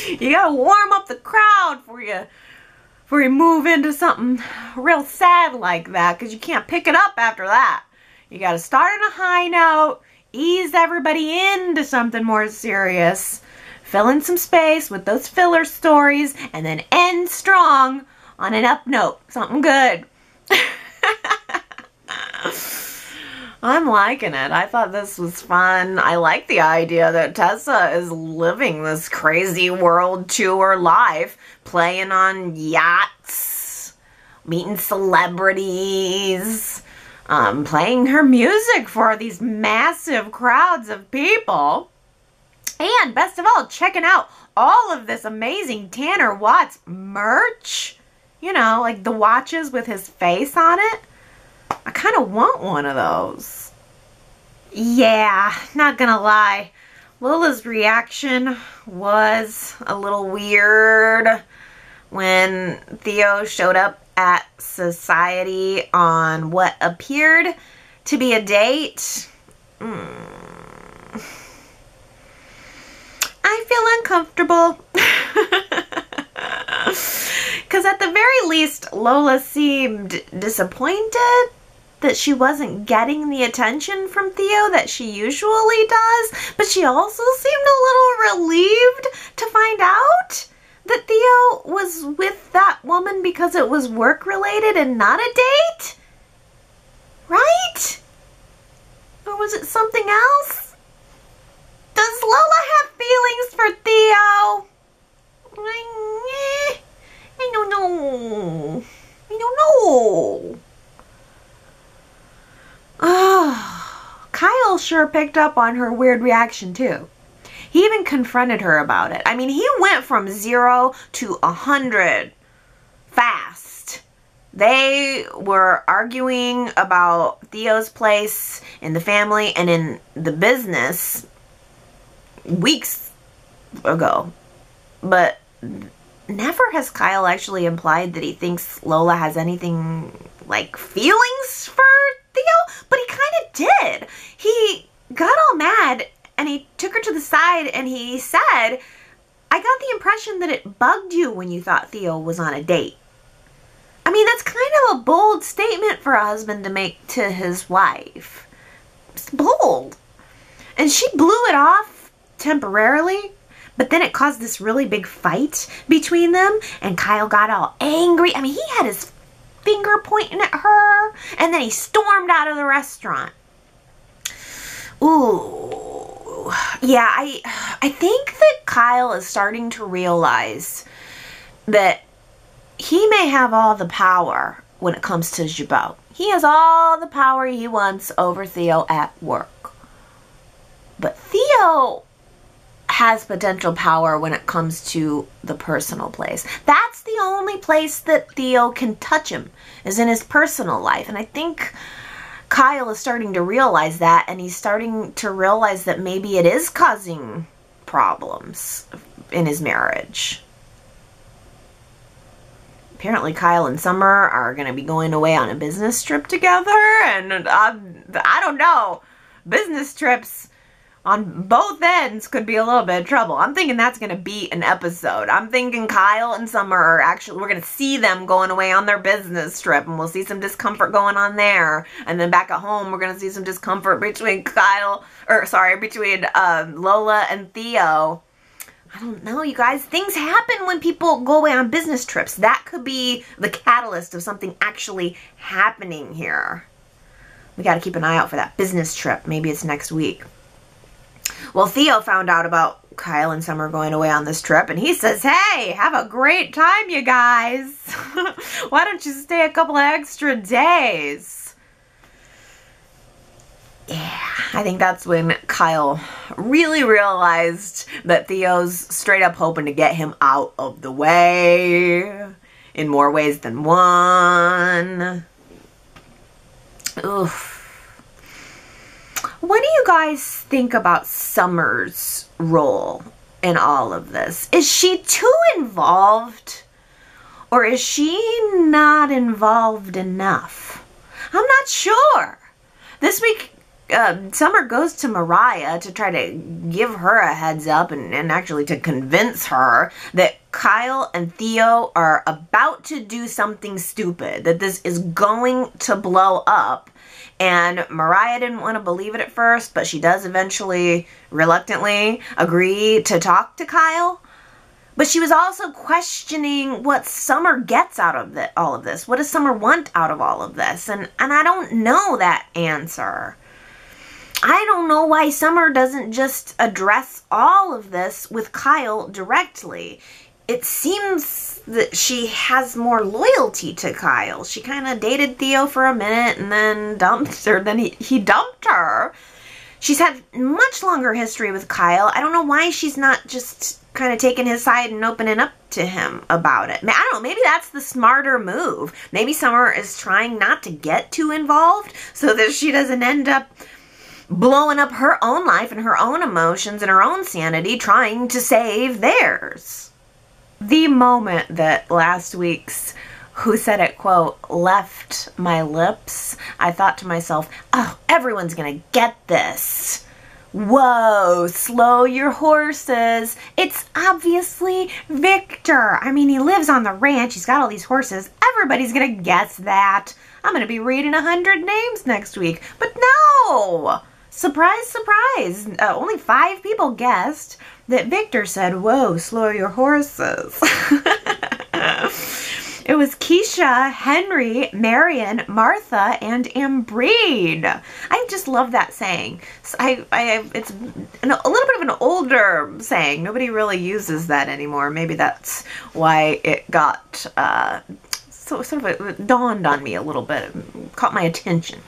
You gotta warm up the crowd before you move into something real sad like that, because you can't pick it up after that. You gotta start on a high note, ease everybody into something more serious, fill in some space with those filler stories, and then end strong on an up note. Something good. I'm liking it. I thought this was fun. I like the idea that Tessa is living this crazy world tour life, playing on yachts, meeting celebrities, playing her music for these massive crowds of people. And best of all, checking out all of this amazing Tanner Watts merch. You know, like the watches with his face on it. I kind of want one of those. Yeah, not gonna lie. Lola's reaction was a little weird when Theo showed up at society on what appeared to be a date. I feel uncomfortable. Because at the very least, Lola seemed disappointed that she wasn't getting the attention from Theo that she usually does. But she also seemed a little relieved to find out that Theo was with that woman because it was work-related and not a date. Right? Or was it something else? Does Lola have feelings for Theo? I don't know. I don't know. Kyle sure picked up on her weird reaction too. He even confronted her about it. I mean, he went from 0 to 100 fast. They were arguing about Theo's place in the family and in the business weeks ago. But never has Kyle actually implied that he thinks Lola has anything like feelings for Theo, but he kind of did. He got all mad and he took her to the side and he said, I got the impression that it bugged you when you thought Theo was on a date. I mean, that's kind of a bold statement for a husband to make to his wife. It's bold. And she blew it off temporarily, but then it caused this really big fight between them, and Kyle got all angry. I mean, he had his finger pointing at her, and then he stormed out of the restaurant. Ooh. Yeah, I think that Kyle is starting to realize that he may have all the power when it comes to Jabot. He has all the power he wants over Theo at work. But Theo has potential power when it comes to the personal place. That's the only place that Theo can touch him, is in his personal life. And I think Kyle is starting to realize that, and he's starting to realize that maybe it is causing problems in his marriage. Apparently Kyle and Summer are going to be going away on a business trip together, and I don't know. Business trips on both ends could be a little bit of trouble. I'm thinking that's going to be an episode. I'm thinking Kyle and Summer are actually, we're going to see them going away on their business trip, and we'll see some discomfort going on there. And then back at home, we're going to see some discomfort between between Lola and Theo. I don't know, you guys. Things happen when people go away on business trips. That could be the catalyst of something actually happening here. We got to keep an eye out for that business trip. Maybe it's next week. Well, Theo found out about Kyle and Summer going away on this trip, and he says, hey, have a great time, you guys. Why don't you stay a couple of extra days? Yeah, I think that's when Kyle really realized that Theo's straight up hoping to get him out of the way in more ways than one. Oof. What do you guys think about Summer's role in all of this? Is she too involved, or is she not involved enough? I'm not sure. This week, Summer goes to Mariah to try to give her a heads up and actually to convince her that Kyle and Theo are about to do something stupid, that this is going to blow up. And Mariah didn't want to believe it at first, but she does eventually, reluctantly, agree to talk to Kyle. But she was also questioning what Summer gets out of all of this. What does Summer want out of all of this? And I don't know that answer. I don't know why Summer doesn't just address all of this with Kyle directly. It seems that she has more loyalty to Kyle. She kind of dated Theo for a minute and then dumped her. Then he dumped her. She's had much longer history with Kyle. I don't know why she's not just kind of taking his side and opening up to him about it. I don't know. Maybe that's the smarter move. Maybe Summer is trying not to get too involved so that she doesn't end up blowing up her own life and her own emotions and her own sanity trying to save theirs. The moment that last week's Who Said It quote left my lips, I thought to myself, oh, everyone's gonna get this. Whoa, slow your horses. It's obviously Victor. I mean, he lives on the ranch. He's got all these horses. Everybody's gonna guess that. I'm gonna be reading 100 names next week. But no! Surprise, surprise. Only 5 people guessed that Victor said, whoa, slow your horses. It was Keisha, Henry, Marion, Martha, and Ambreed. I just love that saying. It's a little bit of an older saying. Nobody really uses that anymore. Maybe that's why it got, it dawned on me a little bit, caught my attention.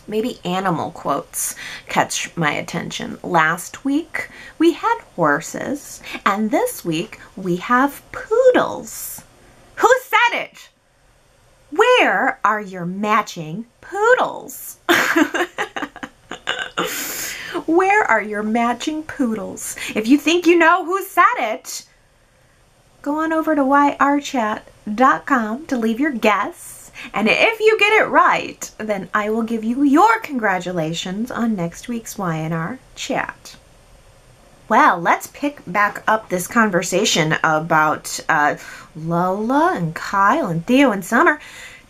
Maybe animal quotes catch my attention. Last week, we had horses, and this week, we have poodles. Who said it? Where are your matching poodles? Where are your matching poodles? If you think you know who said it, go on over to yrchat.com to leave your guess. And if you get it right, then I will give you your congratulations on next week's Y&R Chat. Well, let's pick back up this conversation about Lola and Kyle and Theo and Summer.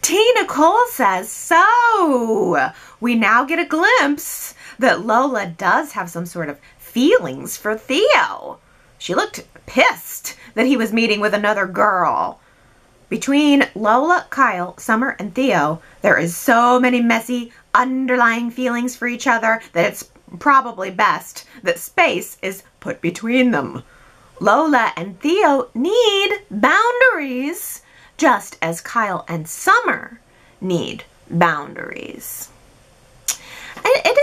T. Nicole says, so we now get a glimpse that Lola does have some sort of feelings for Theo. She looked pissed that he was meeting with another girl. Between Lola, Kyle, Summer, and Theo, there is so many messy underlying feelings for each other that it's probably best that space is put between them. Lola and Theo need boundaries, just as Kyle and Summer need boundaries. It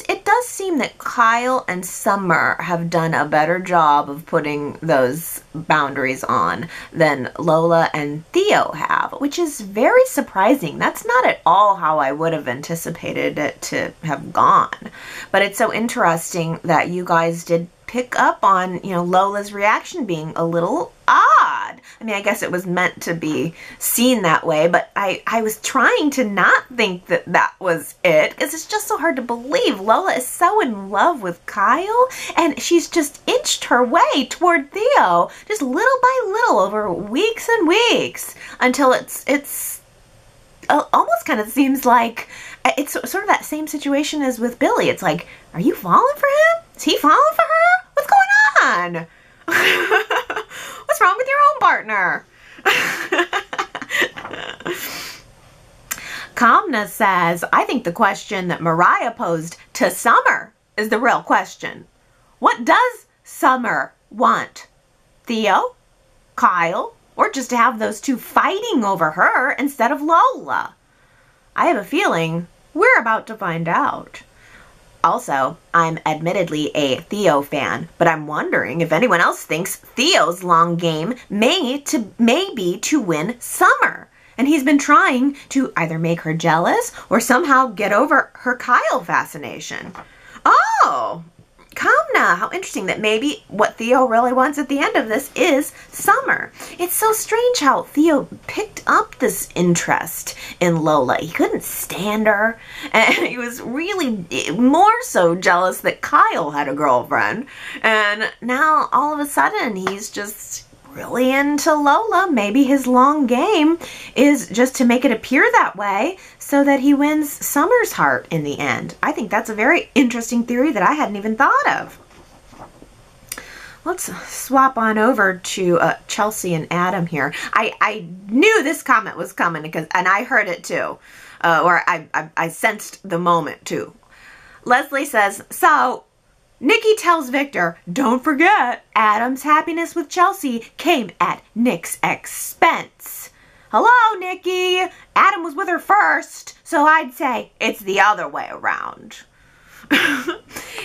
it does seem that Kyle and Summer have done a better job of putting those boundaries on than Lola and Theo have, which is very surprising. That's not at all how I would have anticipated it to have gone. But it's so interesting that you guys did pick up on, Lola's reaction being a little odd. I mean, I guess it was meant to be seen that way, but I was trying to not think that that was it, because it's just so hard to believe. Lola is so in love with Kyle, and she's just inched her way toward Theo, just little by little over weeks and weeks, until it's almost kind of seems like it's sort of that same situation as with Billy. It's like, are you falling for him? Is he falling for her? What's going on? What's wrong with your own partner? Kamna says, I think the question that Mariah posed to Summer is the real question. What does Summer want? Theo? Kyle? Or just to have those two fighting over her instead of Lola? I have a feeling we're about to find out. Also, I'm admittedly a Theo fan, but I'm wondering if anyone else thinks Theo's long game may be to win Summer. And he's been trying to either make her jealous or somehow get over her Kyle fascination. Oh, Kamna, how interesting that maybe what Theo really wants at the end of this is Summer. It's so strange how Theo picked up this interest in Lola. He couldn't stand her, and he was really more so jealous that Kyle had a girlfriend. And now all of a sudden he's just really into Lola. Maybe his long game is just to make it appear that way so that he wins Summer's heart in the end. I think that's a very interesting theory that I hadn't even thought of. Let's swap on over to Chelsea and Adam here. I knew this comment was coming, and I heard it too, or I sensed the moment too. Leslie says, so Nikki tells Victor, don't forget, Adam's happiness with Chelsea came at Nick's expense. Hello, Nikki. Adam was with her first, so I'd say it's the other way around.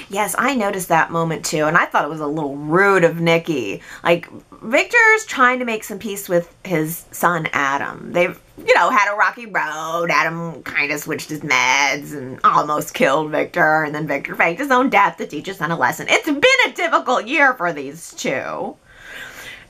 Yes, I noticed that moment too, and I thought it was a little rude of Nikki. Like, Victor's trying to make some peace with his son, Adam. They've, had a rocky road. Adam kind of switched his meds and almost killed Victor, and then Victor faked his own death to teach his son a lesson. It's been a difficult year for these two.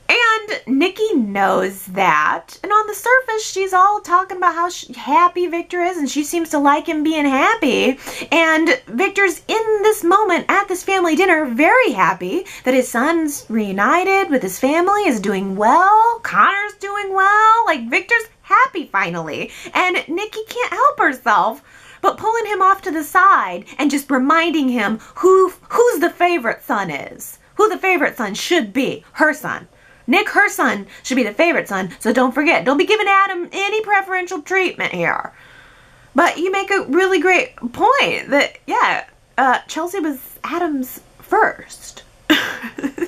And Nikki knows that, and on the surface, she's all talking about how happy Victor is, and she seems to like him being happy. And Victor's in this moment at this family dinner very happy that his son's reunited with his family, is doing well, Connor's doing well, like Victor's happy finally. And Nikki can't help herself but pulling him off to the side and just reminding him who's the favorite son is, who the favorite son should be, her son. Nick, her son, should be the favorite son, so don't forget. Don't be giving Adam any preferential treatment here. But you make a really great point that, Chelsea was Adam's first.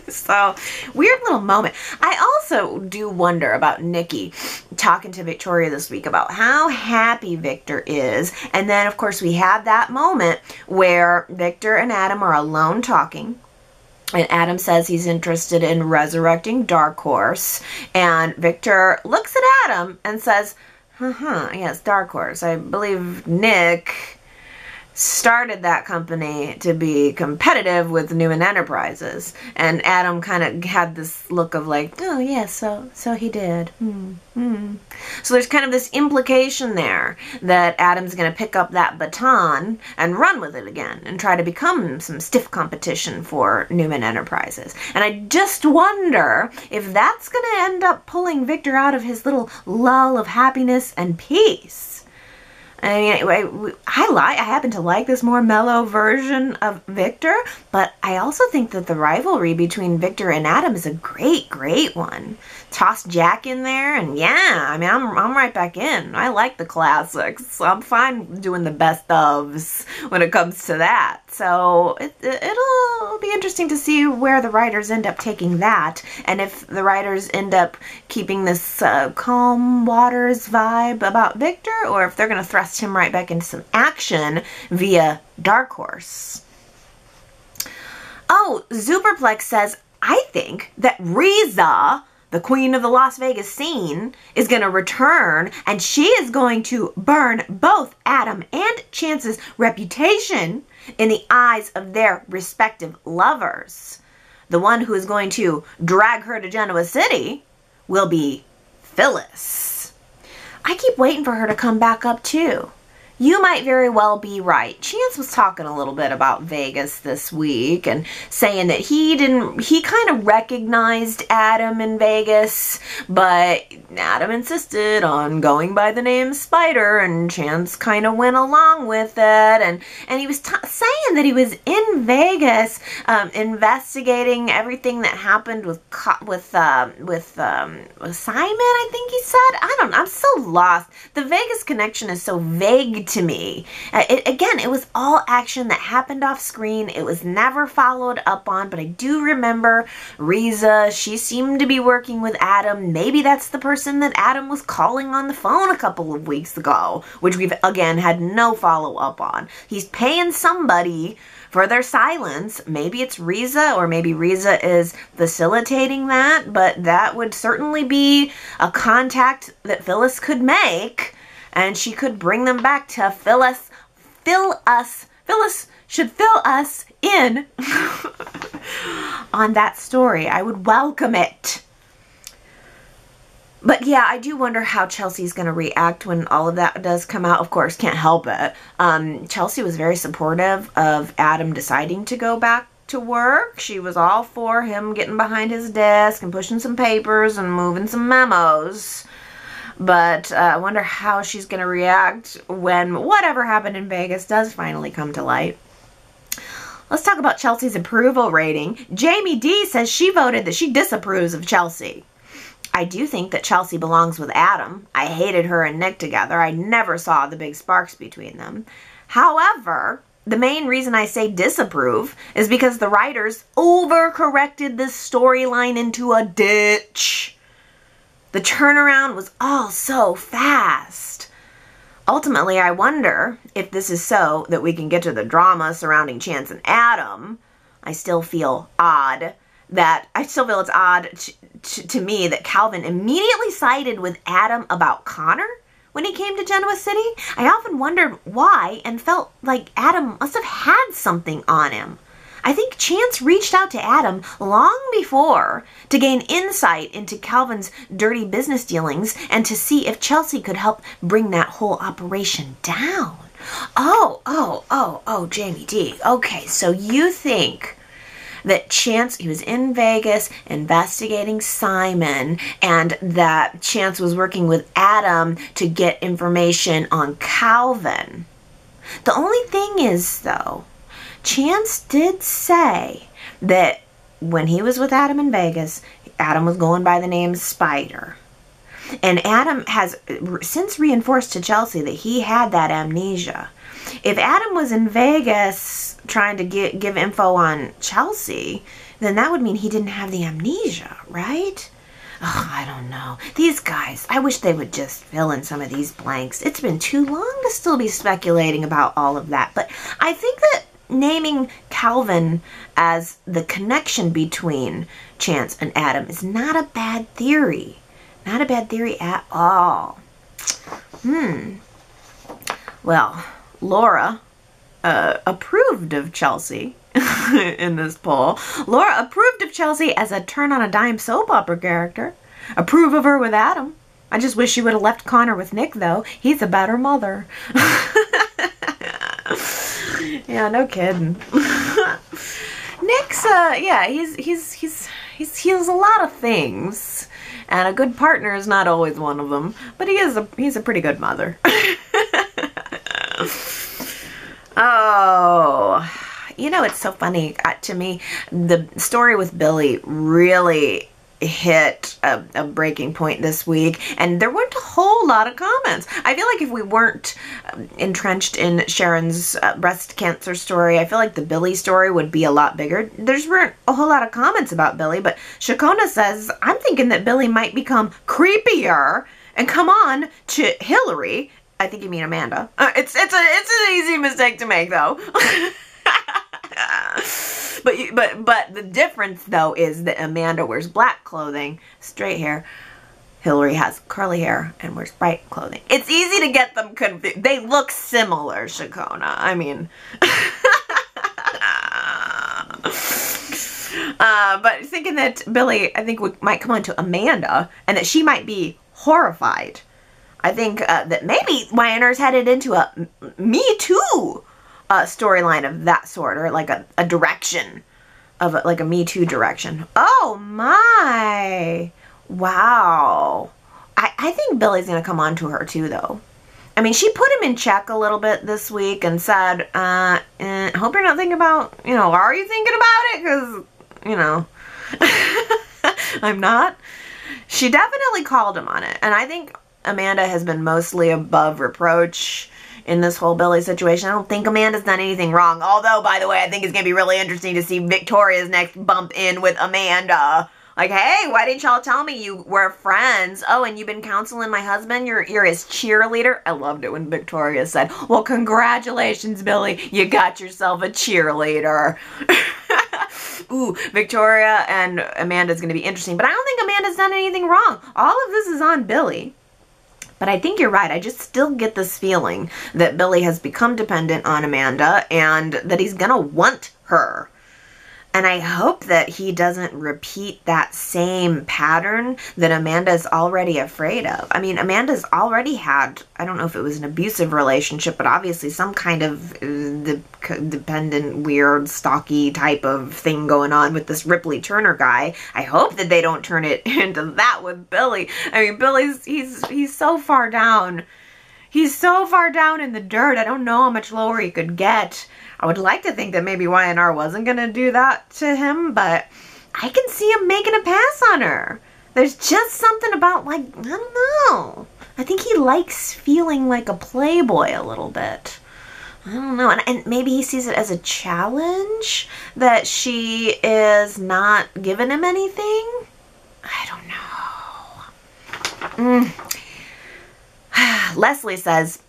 So, weird little moment. I also do wonder about Nikki talking to Victoria this week about how happy Victor is. And then, of course, we have that moment where Victor and Adam are alone talking. And Adam says he's interested in resurrecting Dark Horse. And Victor looks at Adam and says, yes, Dark Horse. I believe Nick started that company to be competitive with Newman Enterprises. And Adam kind of had this look of like, oh, yeah, so he did. So there's kind of this implication there that Adam's going to pick up that baton and run with it again and try to become some stiff competition for Newman Enterprises. And I just wonder if that's going to end up pulling Victor out of his little lull of happiness and peace. I mean, I happen to like this more mellow version of Victor, but I also think that the rivalry between Victor and Adam is a great, great one. toss Jack in there, and yeah, I mean, I'm right back in. I like the classics. I'm fine doing the best ofs when it comes to that. So it'll be interesting to see where the writers end up taking that, and if the writers end up keeping this calm waters vibe about Victor, or if they're going to thrust him right back into some action via Dark Horse. Oh, Superplex says, I think that Riza, the queen of the Las Vegas scene, is going to return, and she is going to burn both Adam and Chance's reputation in the eyes of their respective lovers. The one who is going to drag her to Genoa City will be Phyllis. I keep waiting for her to come back up too. You might very well be right. Chance was talking a little bit about Vegas this week and saying that he kind of recognized Adam in Vegas, but Adam insisted on going by the name Spider, and Chance kind of went along with it, and he was saying that he was in Vegas investigating everything that happened with Simon, I think he said. I don't know. I'm so lost. The Vegas connection is so vague to me. It was all action that happened off screen. It was never followed up on, but I do remember Riza, she seemed to be working with Adam. Maybe that's the person that Adam was calling on the phone a couple of weeks ago, which we've, again, had no follow-up on. He's paying somebody for their silence. Maybe it's Riza, or maybe Riza is facilitating that, but that would certainly be a contact that Phyllis could make, and she could bring them back to Phyllis. Phyllis should fill us in on that story. I would welcome it. But yeah, I do wonder how Chelsea's going to react when all of that does come out. Of course, can't help it. Chelsea was very supportive of Adam deciding to go back to work. She was all for him getting behind his desk and pushing some papers and moving some memos. But I wonder how she's going to react when whatever happened in Vegas does finally come to light. Let's talk about Chelsea's approval rating. Jamie D says she voted that she disapproves of Chelsea. I do think that Chelsea belongs with Adam. I hated her and Nick together. I never saw the big sparks between them. However, the main reason I say disapprove is because the writers overcorrected this storyline into a ditch. The turnaround was all so fast. Ultimately, I wonder if this is so that we can get to the drama surrounding Chance and Adam. I still feel it's odd to me that Calvin immediately sided with Adam about Connor when he came to Genoa City. I often wondered why and felt like Adam must have had something on him. I think Chance reached out to Adam long before to gain insight into Calvin's dirty business dealings and to see if Chelsea could help bring that whole operation down. Oh, Jamie D. Okay, so you think that Chance, he was in Vegas investigating Simon, and that Chance was working with Adam to get information on Calvin. The only thing is, though, Chance did say that when he was with Adam in Vegas, Adam was going by the name Spider. And Adam has since reinforced to Chelsea that he had that amnesia. If Adam was in Vegas trying to give info on Chelsea, then that would mean he didn't have the amnesia, right? Oh, I don't know. These guys, I wish they would just fill in some of these blanks. It's been too long to still be speculating about all of that. But I think that naming Calvin as the connection between Chance and Adam is not a bad theory. Not a bad theory at all. Well, Laura approved of Chelsea in this poll. Laura approved of Chelsea as a turn-on-a-dime soap opera character. Approve of her with Adam. I just wish she would have left Connor with Nick, though. He's a better mother. Yeah, no kidding. Nick's, he's a lot of things, and a good partner is not always one of them. But he's a pretty good mother. Oh, you know, it's so funny to me. The story with Billy really hit a breaking point this week, and there weren't a whole lot of comments. I feel like if we weren't entrenched in Sharon's breast cancer story, I feel like the Billy story would be a lot bigger. There's weren't a whole lot of comments about Billy, but Shakona says, I'm thinking that Billy might become creepier and come on to Hillary. I think you mean Amanda. It's an easy mistake to make, though. But the difference, though, is that Amanda wears black clothing, straight hair. Hillary has curly hair and wears bright clothing. It's easy to get them confused. They look similar, Shakona. I mean... but thinking that Billy, I think, might come on to Amanda, and that she might be horrified. I think that maybe Y&R's headed into a Me Too storyline of that sort, or like a direction of like a Me Too direction. Oh my! Wow. I think Billy's gonna come on to her too, though. I mean, she put him in check a little bit this week and said, I hope you're not thinking about, are you thinking about it? Because, I'm not. She definitely called him on it. And I think Amanda has been mostly above reproach in this whole Billy situation. I don't think Amanda's done anything wrong. Although, by the way, I think it's going to be really interesting to see Victoria's next bump in with Amanda. Like, hey, why didn't y'all tell me you were friends? Oh, and you've been counseling my husband? You're his cheerleader? I loved it when Victoria said, well, congratulations, Billy. You got yourself a cheerleader. Ooh, Victoria and Amanda's going to be interesting. But I don't think Amanda's done anything wrong. All of this is on Billy. But I think you're right. I just still get this feeling that Billy has become dependent on Amanda and that he's going to want her. And I hope that he doesn't repeat that same pattern that Amanda's already afraid of. I mean, Amanda's already had, I don't know if it was an abusive relationship, but obviously some kind of dependent, weird, stocky type of thing going on with this Ripley Turner guy. I hope that they don't turn it into that with Billy. I mean, Billy's, he's so far down. He's so far down in the dirt. I don't know how much lower he could get. I would like to think that maybe Y&R wasn't going to do that to him, but I can see him making a pass on her. There's just something about, like, I don't know. I think he likes feeling like a playboy a little bit. I don't know. And maybe he sees it as a challenge that she is not giving him anything. I don't know. Leslie says,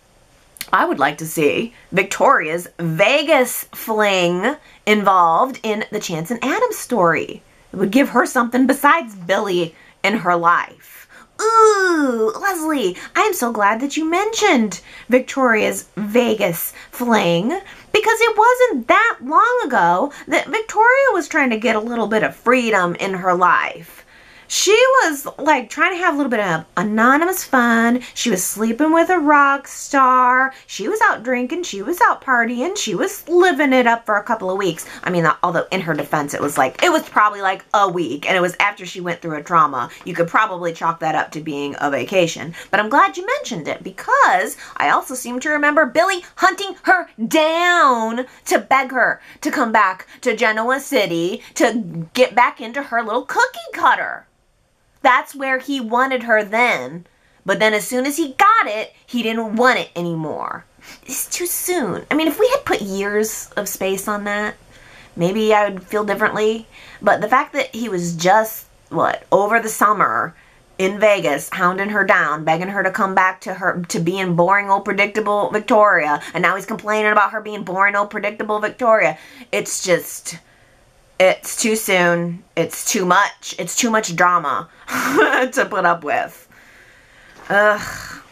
I would like to see Victoria's Vegas fling involved in the Chance and Adam story. It would give her something besides Billy in her life. Ooh, Leslie, I am so glad that you mentioned Victoria's Vegas fling, because it wasn't that long ago that Victoria was trying to get a little bit of freedom in her life. She was, like, trying to have a little bit of anonymous fun. She was sleeping with a rock star. She was out drinking. She was out partying. She was living it up for a couple of weeks. I mean, although in her defense, it was probably like a week. And it was after she went through a trauma. You could probably chalk that up to being a vacation. But I'm glad you mentioned it, because I also seem to remember Billy hunting her down to beg her to come back to Genoa City to get back into her little cookie cutter. That's where he wanted her then. But then as soon as he got it, he didn't want it anymore. It's too soon. I mean, if we had put years of space on that, maybe I would feel differently. But the fact that he was just, over the summer in Vegas, hounding her down, begging her to come back to being boring, old, predictable Victoria, and now he's complaining about her being boring, old, predictable Victoria. It's just... It's too soon. It's too much. It's too much drama to put up with. Ugh.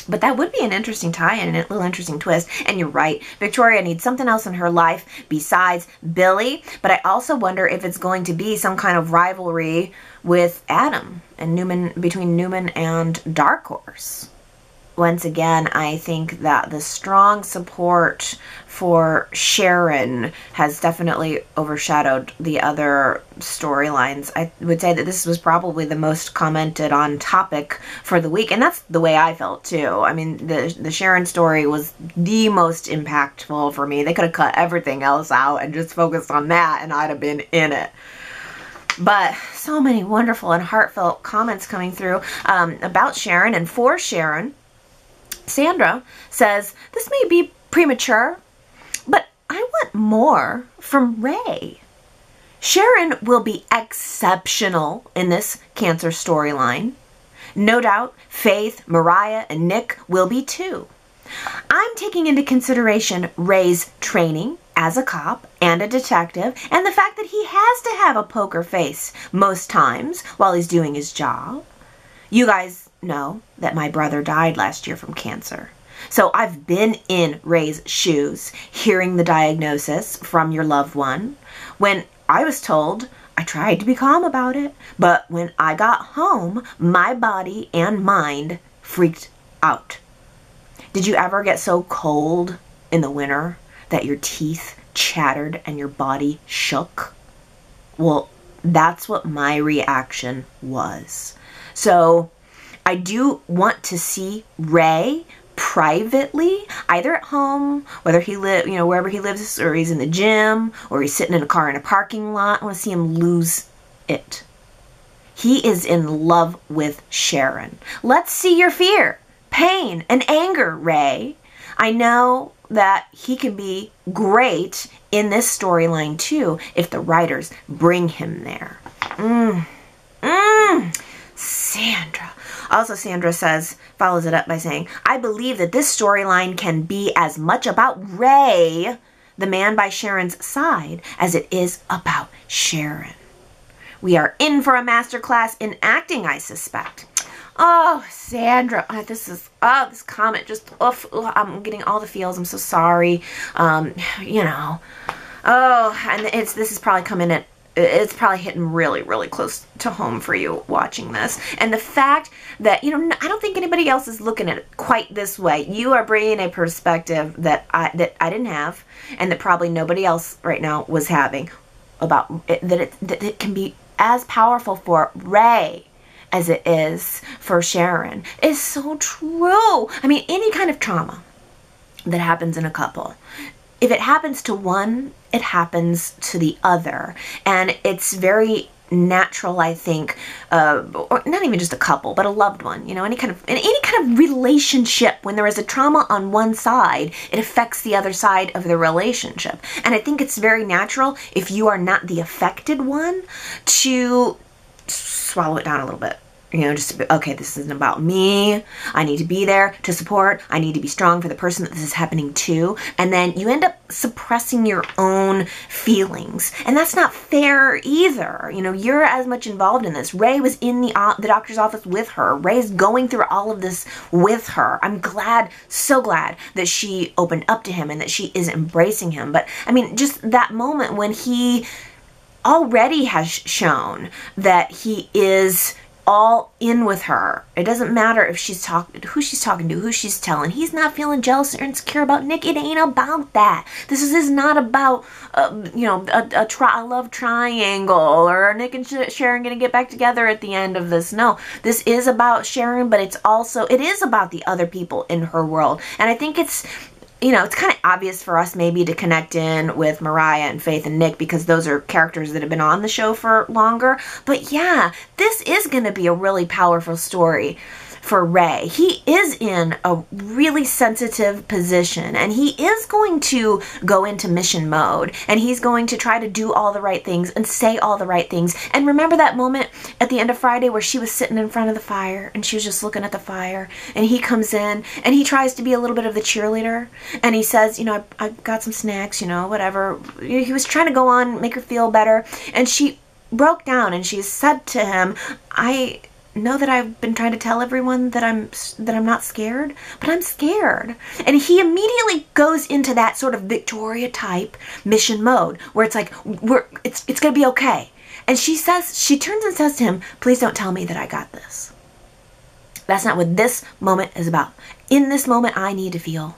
But that would be an interesting tie-in and a little interesting twist. And you're right. Victoria needs something else in her life besides Billy. But I also wonder if it's going to be some kind of rivalry with Adam and Newman, between Newman and Dark Horse. Once again, I think that the strong support for Sharon has definitely overshadowed the other storylines. I would say that this was probably the most commented on topic for the week, and that's the way I felt too. I mean, the Sharon story was the most impactful for me. They could have cut everything else out and just focused on that, and I'd have been in it. But so many wonderful and heartfelt comments coming through about Sharon and for Sharon. Sandra says, this may be premature, but I want more from Ray. Sharon will be exceptional in this Cancer storyline. No doubt, Faith, Mariah, and Nick will be too. I'm taking into consideration Ray's training as a cop and a detective, and the fact that he has to have a poker face most times while he's doing his job. You guys know that my brother died last year from cancer. So I've been in Ray's shoes, hearing the diagnosis from your loved one. When I was told, I tried to be calm about it, but when I got home, my body and mind freaked out. Did you ever get so cold in the winter that your teeth chattered and your body shook? Well, that's what my reaction was. So I do want to see Ray privately, either at home, whether he wherever he lives, or he's in the gym, or he's sitting in a car in a parking lot. I want to see him lose it. He is in love with Sharon. Let's see your fear, pain, and anger, Ray. I know that he can be great in this storyline too if the writers bring him there. Sandra. Also, Sandra follows it up by saying, I believe that this storyline can be as much about Ray, the man by Sharon's side, as it is about Sharon. We are in for a masterclass in acting, I suspect. Oh, Sandra, this comment just, I'm getting all the feels. I'm so sorry. You know. Oh, and this is probably coming at, it's probably hitting really, really close to home for you watching this. And the fact that, I don't think anybody else is looking at it quite this way. You are bringing a perspective that I didn't have, and that probably nobody else right now was having, about it, that it can be as powerful for Ray as it is for Sharon. Is so true. I mean, any kind of trauma that happens in a couple, if it happens to one, it happens to the other. And it's very natural, I think, or not even just a couple, but a loved one, any kind of relationship. When there is a trauma on one side, it affects the other side of the relationship. And I think it's very natural, if you are not the affected one, to swallow it down a little bit. Just to be, okay, this isn't about me. I need to be there to support. I need to be strong for the person that this is happening to. And then you end up suppressing your own feelings. And that's not fair either. You're as much involved in this. Ray was in the doctor's office with her. Ray's going through all of this with her. I'm glad, so glad, that she opened up to him and that she is embracing him. But, I mean, just that moment when he already has shown that he is all in with her. It doesn't matter if who she's talking to, who she's telling. He's not feeling jealous or insecure about Nick. It ain't about that. This is not about, a love triangle, or Nick and Sharon gonna get back together at the end of this. No, this is about Sharon, but it is about the other people in her world. And I think it's kind of obvious for us maybe to connect in with Mariah and Faith and Nick, because those are characters that have been on the show for longer. But yeah, this is going to be a really powerful story for Ray. He is in a really sensitive position, and he is going to go into mission mode, and he's going to try to do all the right things and say all the right things. And remember that moment at the end of Friday where she was sitting in front of the fire and she was just looking at the fire, and he comes in and he tries to be a little bit of the cheerleader, and he says, I've got some snacks, whatever. He was trying to go on, make her feel better, and she broke down and she said to him, I know that I've been trying to tell everyone that I'm not scared, but I'm scared. And he immediately goes into that sort of Victoria type mission mode where it's like, it's gonna be okay. And she turns and says to him, please don't tell me that I got this. That's not what this moment is about. In this moment, I need to feel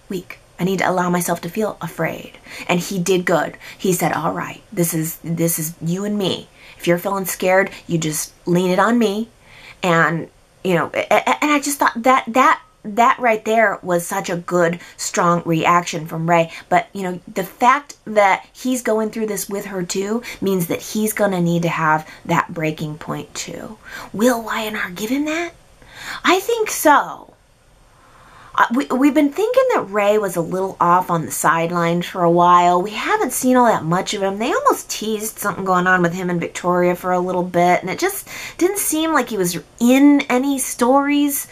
weak. I need to allow myself to feel afraid. And he did good. He said, all right, this is you and me. If you're feeling scared, you just lean it on me. And, and I just thought that that right there was such a good, strong reaction from Ray. But, you know, the fact that he's going through this with her too means that he's going to need to have that breaking point too. Will Y&R give him that? I think so. We've been thinking that Ray was a little off on the sidelines for a while. We haven't seen all that much of him. They almost teased something going on with him and Victoria for a little bit, and it just didn't seem like he was in any stories.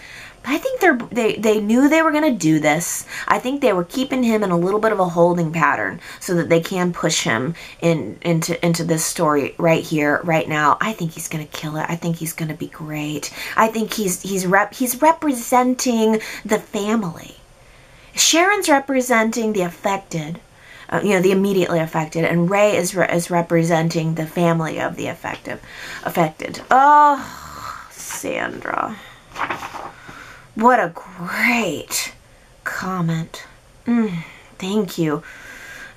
I think they knew they were going to do this. I think they were keeping him in a little bit of a holding pattern so that they can push him into this story right here, right now. I think he's going to kill it. I think he's going to be great. I think he's representing the family. Sharon's representing the affected, the immediately affected, and Ray is representing the family of the affected. Oh, Sandra. What a great comment. Thank you.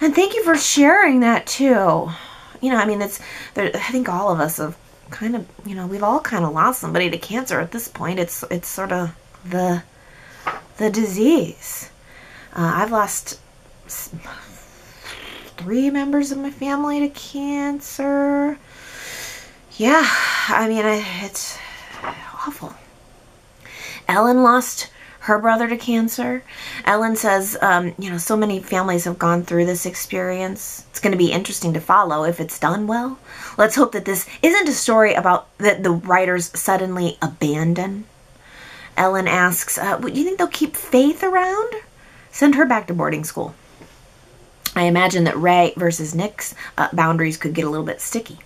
And thank you for sharing that too. You know, I mean, I think all of us have kind of, we've all kind of lost somebody to cancer at this point. It's sort of the disease. I've lost 3 members of my family to cancer. Yeah, I mean, it's awful. Ellen lost her brother to cancer. Ellen says, so many families have gone through this experience. It's going to be interesting to follow if it's done well. Let's hope that this isn't a story about that the writers suddenly abandon. Ellen asks, do you think they'll keep Faith around? Send her back to boarding school. I imagine that Ray versus Nick's boundaries could get a little bit sticky.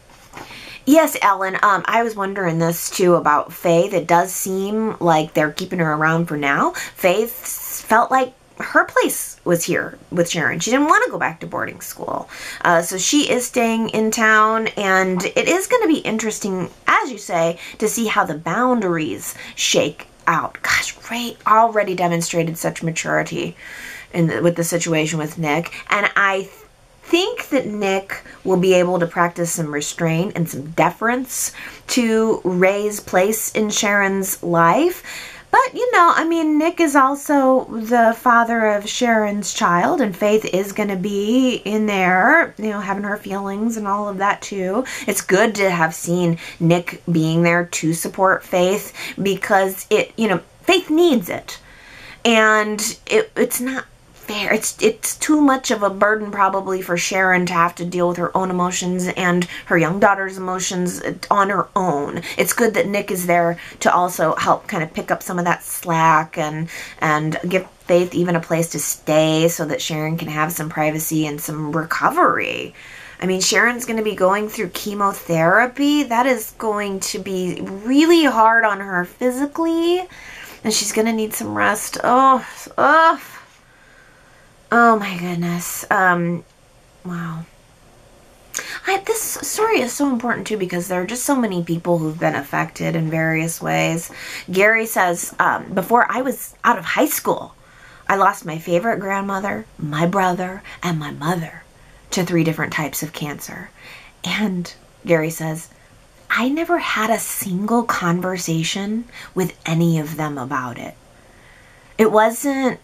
Yes, Ellen, I was wondering this too about Faith. It does seem like they're keeping her around for now. Faith felt like her place was here with Sharon. She didn't want to go back to boarding school. So she is staying in town, and it is going to be interesting, as you say, to see how the boundaries shake out. Gosh, Ray already demonstrated such maturity with the situation with Nick, and I think that Nick will be able to practice some restraint and some deference to Ray's place in Sharon's life. But, Nick is also the father of Sharon's child, and Faith is going to be in there, having her feelings and all of that too. It's good to have seen Nick being there to support Faith because Faith needs it. And it's not fair. It's too much of a burden probably for Sharon to have to deal with her own emotions and her young daughter's emotions on her own. It's good that Nick is there to also help kind of pick up some of that slack and give Faith even a place to stay so that Sharon can have some privacy and some recovery. I mean, Sharon's going to be going through chemotherapy. That is going to be really hard on her physically, and she's going to need some rest. Oh my goodness. Wow. This story is so important too because there are just so many people who've been affected in various ways. Gary says, before I was out of high school, I lost my favorite grandmother, my brother, and my mother to 3 different types of cancer. And Gary says, I never had a single conversation with any of them about it. It wasn't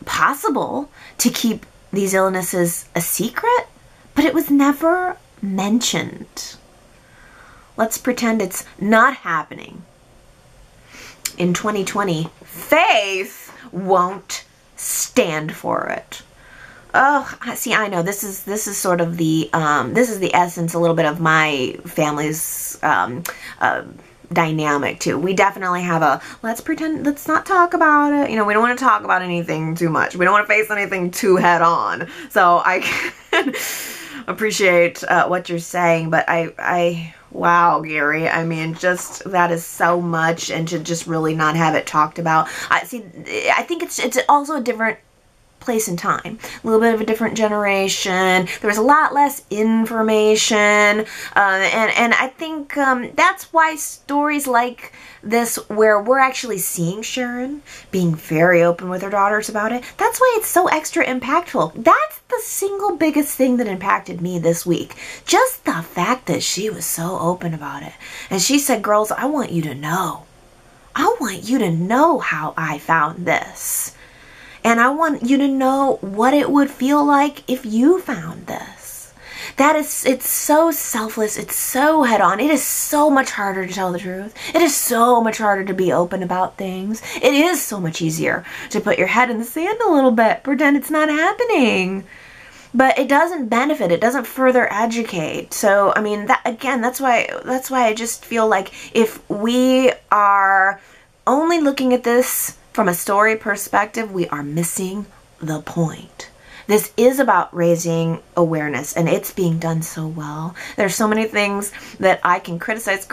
possible to keep these illnesses a secret, but it was never mentioned. Let's pretend it's not happening. In 2020, Faith won't stand for it. Oh, see, I know this is sort of the this is the essence a little bit of my family's dynamic too. We definitely have a let's not talk about it. We don't want to talk about anything too much. We don't want to face anything too head on. So I can appreciate what you're saying, but wow, Gary. I mean, just that is so much, and to just really not have it talked about. I think it's also a different place and time, a little bit of a different generation. There was a lot less information, and I think that's why stories like this, where we're actually seeing Sharon being very open with her daughters about it, that's why it's so extra impactful. That's the single biggest thing that impacted me this week. Just the fact that she was so open about it. And she said, girls, I want you to know want you to know how I found this. And I want you to know what it would feel like if you found this. It's so selfless. It's so head on. It is so much harder to tell the truth. It is so much harder to be open about things. It is so much easier to put your head in the sand a little bit, pretend it's not happening. But it doesn't benefit. It doesn't further educate. So, I mean, that's why I just feel like if we are only looking at this from a story perspective, we are missing the point. This is about raising awareness, and it's being done so well. There's so many things that I can criticize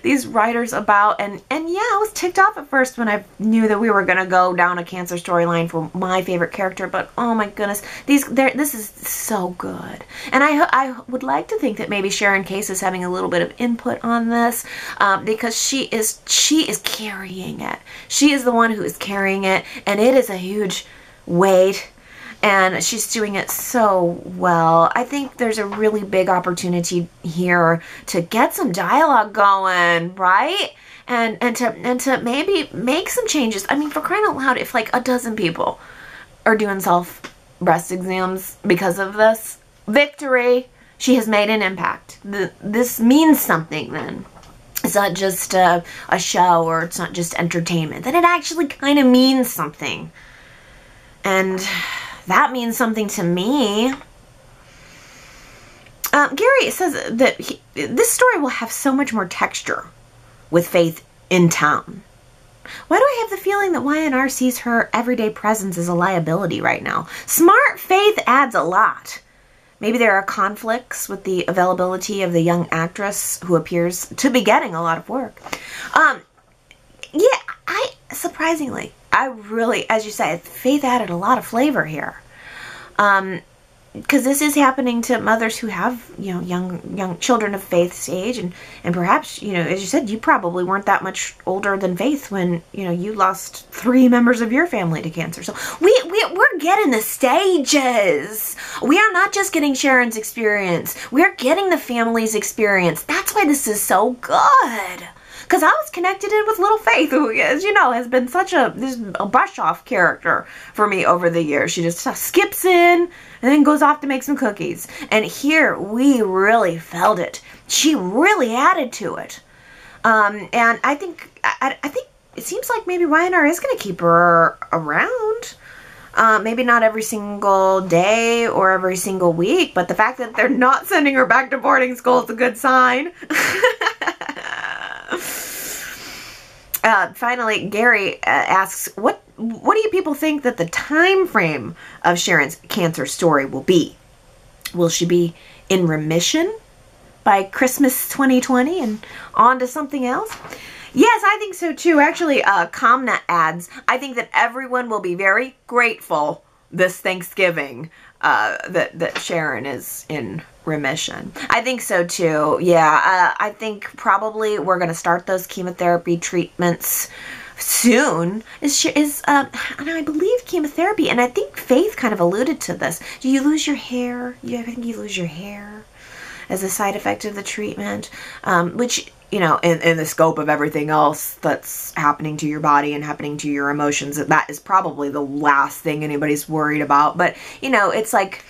these writers about, and yeah, I was ticked off at first when I knew that we were going to go down a cancer storyline for my favorite character, but oh my goodness, this is so good. And I would like to think that maybe Sharon Case is having a little bit of input on this, because she is carrying it. She is the one who is carrying it, and it is a huge weight. And she's doing it so well. I think there's a really big opportunity here to get some dialogue going, right? And to maybe make some changes. I mean, for crying out loud, if like a dozen people are doing self breast exams because of this, victory. She has made an impact. This means something then. It's not just a show, or it's not just entertainment. Then it actually kind of means something. And that means something to me. Gary says that this story will have so much more texture with Faith in town. Why do I have the feeling that Y&R sees her everyday presence as a liability right now? Smart Faith adds a lot. Maybe there are conflicts with the availability of the young actress who appears to be getting a lot of work. Yeah, surprisingly, I really, as you say, Faith added a lot of flavor here. Because this is happening to mothers who have, young children of Faith's age, and perhaps, as you said, you probably weren't that much older than Faith when, you lost 3 members of your family to cancer. So we're getting the stages. We are not just getting Sharon's experience. We're getting the family's experience. That's why this is so good. Because I was connected in with little Faith, who, as you know, has been such a brush-off character for me over the years. She just skips in and then goes off to make some cookies. And here, we really felt it. She really added to it. And I think it seems like maybe Y&R is going to keep her around. Maybe not every single day or every single week, but the fact that they're not sending her back to boarding school is a good sign. Finally, Gary asks, what do you people think that the time frame of Sharon's cancer story will be? Will she be in remission by Christmas 2020 and on to something else? Yes, I think so too. Actually, Comna adds, I think that everyone will be very grateful this Thanksgiving that Sharon is in remission. I think so too. Yeah, I think probably we're going to start those chemotherapy treatments soon. And I believe chemotherapy, and I think Faith kind of alluded to this. Do you lose your hair? I think you lose your hair as a side effect of the treatment, which, in the scope of everything else that's happening to your body and happening to your emotions, that is probably the last thing anybody's worried about. But, it's like,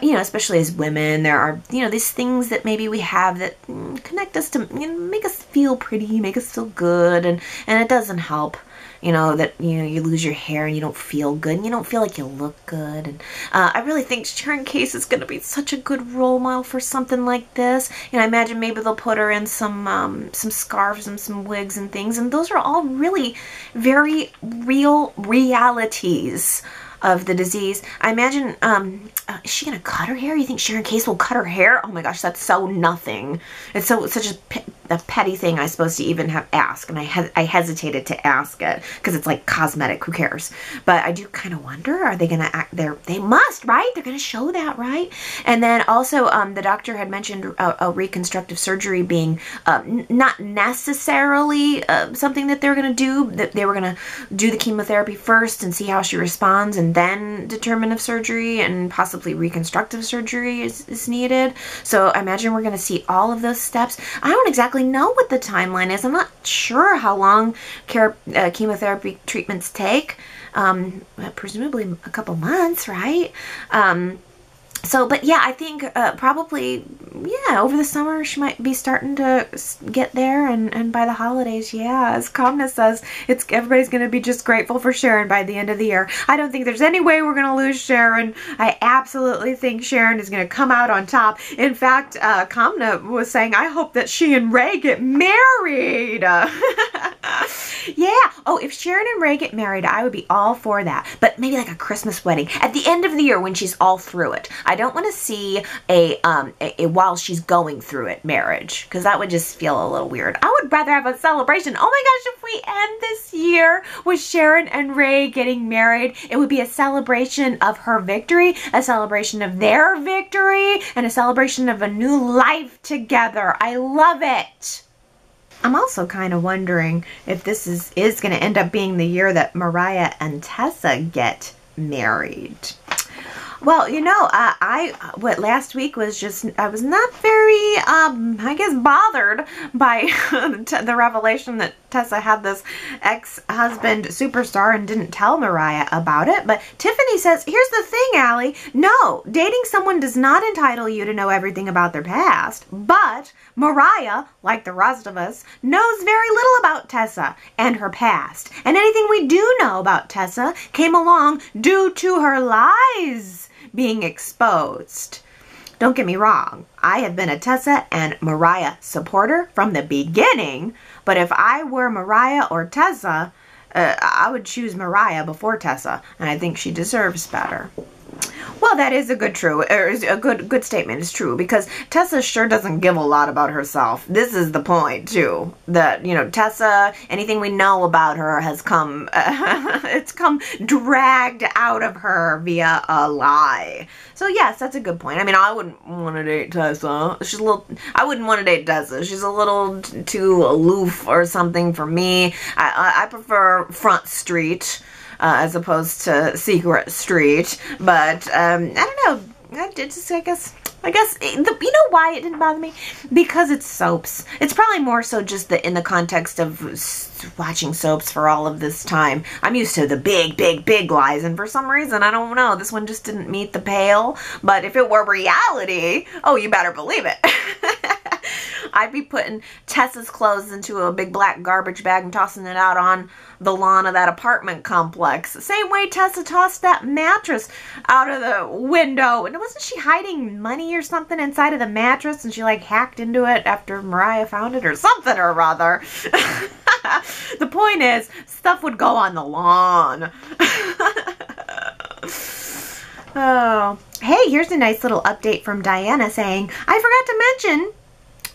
especially as women, there are, these things that maybe we have that connect us to, make us feel pretty, make us feel good, and it doesn't help. That, you lose your hair and you don't feel good and you don't feel like you look good. And I really think Sharon Case is going to be such a good role model for something like this. I imagine maybe they'll put her in some scarves and some wigs and things. And those are all really very real realities of the disease. I imagine, is she going to cut her hair? You think Sharon Case will cut her hair? Oh my gosh, that's so nothing. It's such a petty thing I suppose to even ask, and I hesitated to ask it because it's like cosmetic. Who cares? But I do kind of wonder, are they going to act there? They must, right? They're going to show that, right? And then also, the doctor had mentioned a reconstructive surgery being not necessarily something that they're going to do. That they were going to do the chemotherapy first and see how she responds, and then determine if surgery and possibly reconstructive surgery is needed. So I imagine we're going to see all of those steps. I don't exactly exactly know what the timeline is. I'm not sure how long chemotherapy treatments take. Presumably a couple months, right? But yeah, I think probably, yeah, over the summer she might be starting to get there, and by the holidays, yeah, as Kamna says, everybody's going to be just grateful for Sharon by the end of the year. I don't think there's any way we're going to lose Sharon. I absolutely think Sharon is going to come out on top. In fact, Kamna was saying, I hope that she and Ray get married. Yeah. Oh, if Sharon and Ray get married, I would be all for that. But maybe like a Christmas wedding at the end of the year when she's all through it. I don't want to see a while she's going through it marriage, because that would just feel a little weird. I would rather have a celebration. Oh my gosh, if we end this year with Sharon and Ray getting married, it would be a celebration of her victory, a celebration of their victory, and a celebration of a new life together. I love it. I'm also kind of wondering if this is going to end up being the year that Mariah and Tessa get married. Well, you know, last week was just, I was not very, I guess, bothered by the revelation that Tessa had this ex-husband superstar and didn't tell Mariah about it. But Tiffany says, here's the thing, Allie. No, dating someone does not entitle you to know everything about their past. But Mariah, like the rest of us, knows very little about Tessa and her past. And anything we do know about Tessa came along due to her lies being exposed. Don't get me wrong, I have been a Tessa and Mariah supporter from the beginning, but if I were Mariah or Tessa, I would choose Mariah before Tessa, and I think she deserves better. Well, that is a good statement. It's true, because Tessa sure doesn't give a lot about herself. This is the point too, that, you know, Tessa, anything we know about her has come it's come dragged out of her via a lie. So yes, that's a good point. I mean, I wouldn't want to date Tessa. I wouldn't want to date Tessa. She's a little too aloof or something for me. I prefer Front Street as opposed to Secret Street. But I don't know. I guess you know why it didn't bother me? Because it's soaps. It's probably more so just in the context of watching soaps for all of this time. I'm used to the big lies, and for some reason, I don't know, this one just didn't meet the pale. But if it were reality, oh, you better believe it. I'd be putting Tessa's clothes into a big black garbage bag and tossing it out on the lawn of that apartment complex. Same way Tessa tossed that mattress out of the window. And wasn't she hiding money or something inside of the mattress, and she like hacked into it after Mariah found it or something or other? The point is, stuff would go on the lawn. Oh. Hey, here's a nice little update from Diana saying, I forgot to mention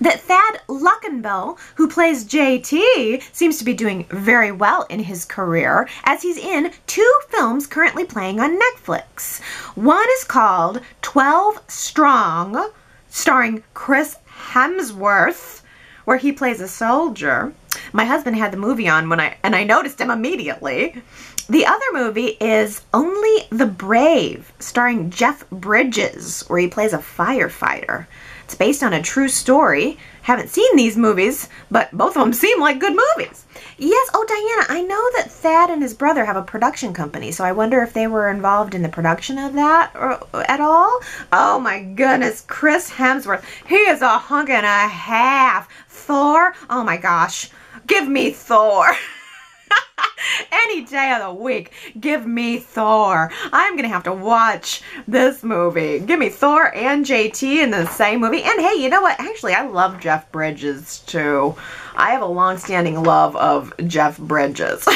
that Thad Luckenbill, who plays JT, seems to be doing very well in his career, as he's in 2 films currently playing on Netflix. One is called 12 Strong, starring Chris Hemsworth, where he plays a soldier. My husband had the movie on and I noticed him immediately. The other movie is Only the Brave, starring Jeff Bridges, where he plays a firefighter. It's based on a true story. Haven't seen these movies, but both of them seem like good movies. Yes, oh, Diana, I know that Thad and his brother have a production company, so I wonder if they were involved in the production of that at all. Oh my goodness, Chris Hemsworth. He is a hunk and a half. Thor, oh my gosh. Give me Thor. Any day of the week, give me Thor. I'm going to have to watch this movie. Give me Thor and JT in the same movie. And hey, you know what? Actually, I love Jeff Bridges too. I have a long-standing love of Jeff Bridges.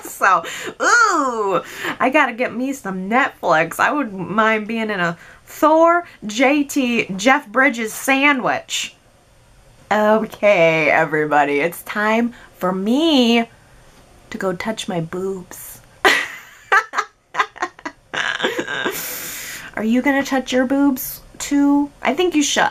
So, ooh, I got to get me some Netflix. I wouldn't mind being in a Thor, JT, Jeff Bridges sandwich. Okay, everybody, it's time for me to go touch my boobs. Are you gonna touch your boobs too? I think you should.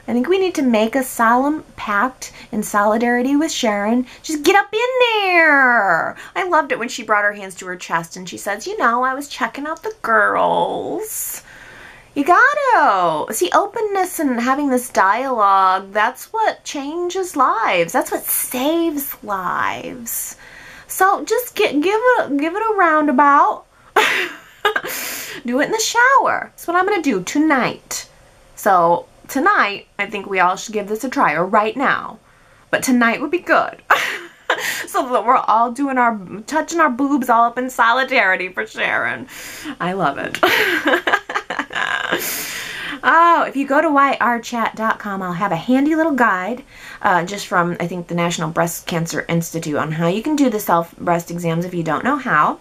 I think we need to make a solemn pact in solidarity with Sharon. Just get up in there. I loved it when she brought her hands to her chest and she says, you know, I was checking out the girls. You gotta. See, openness and having this dialogue, that's what changes lives. That's what saves lives. So just give it a roundabout. Do it in the shower. That's what I'm going to do tonight. So tonight, I think we all should give this a try, or right now. But tonight would be good. So that we're all touching our boobs all up in solidarity for Sharon. I love it. Oh, if you go to yrchat.com, I'll have a handy little guide just from, I think, the National Breast Cancer Institute on how you can do the self-breast exams if you don't know how.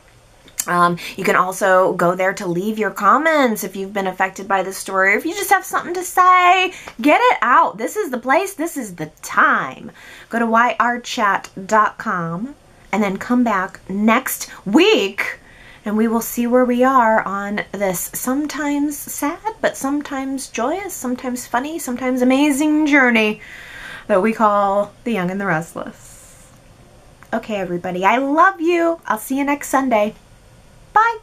You can also go there to leave your comments if you've been affected by this story, or if you just have something to say, get it out. This is the place, this is the time. Go to yrchat.com and then come back next week and we will see where we are on this sometimes sad, but sometimes joyous, sometimes funny, sometimes amazing journey that we call The Young and the Restless. Okay, everybody, I love you. I'll see you next Sunday. Bye.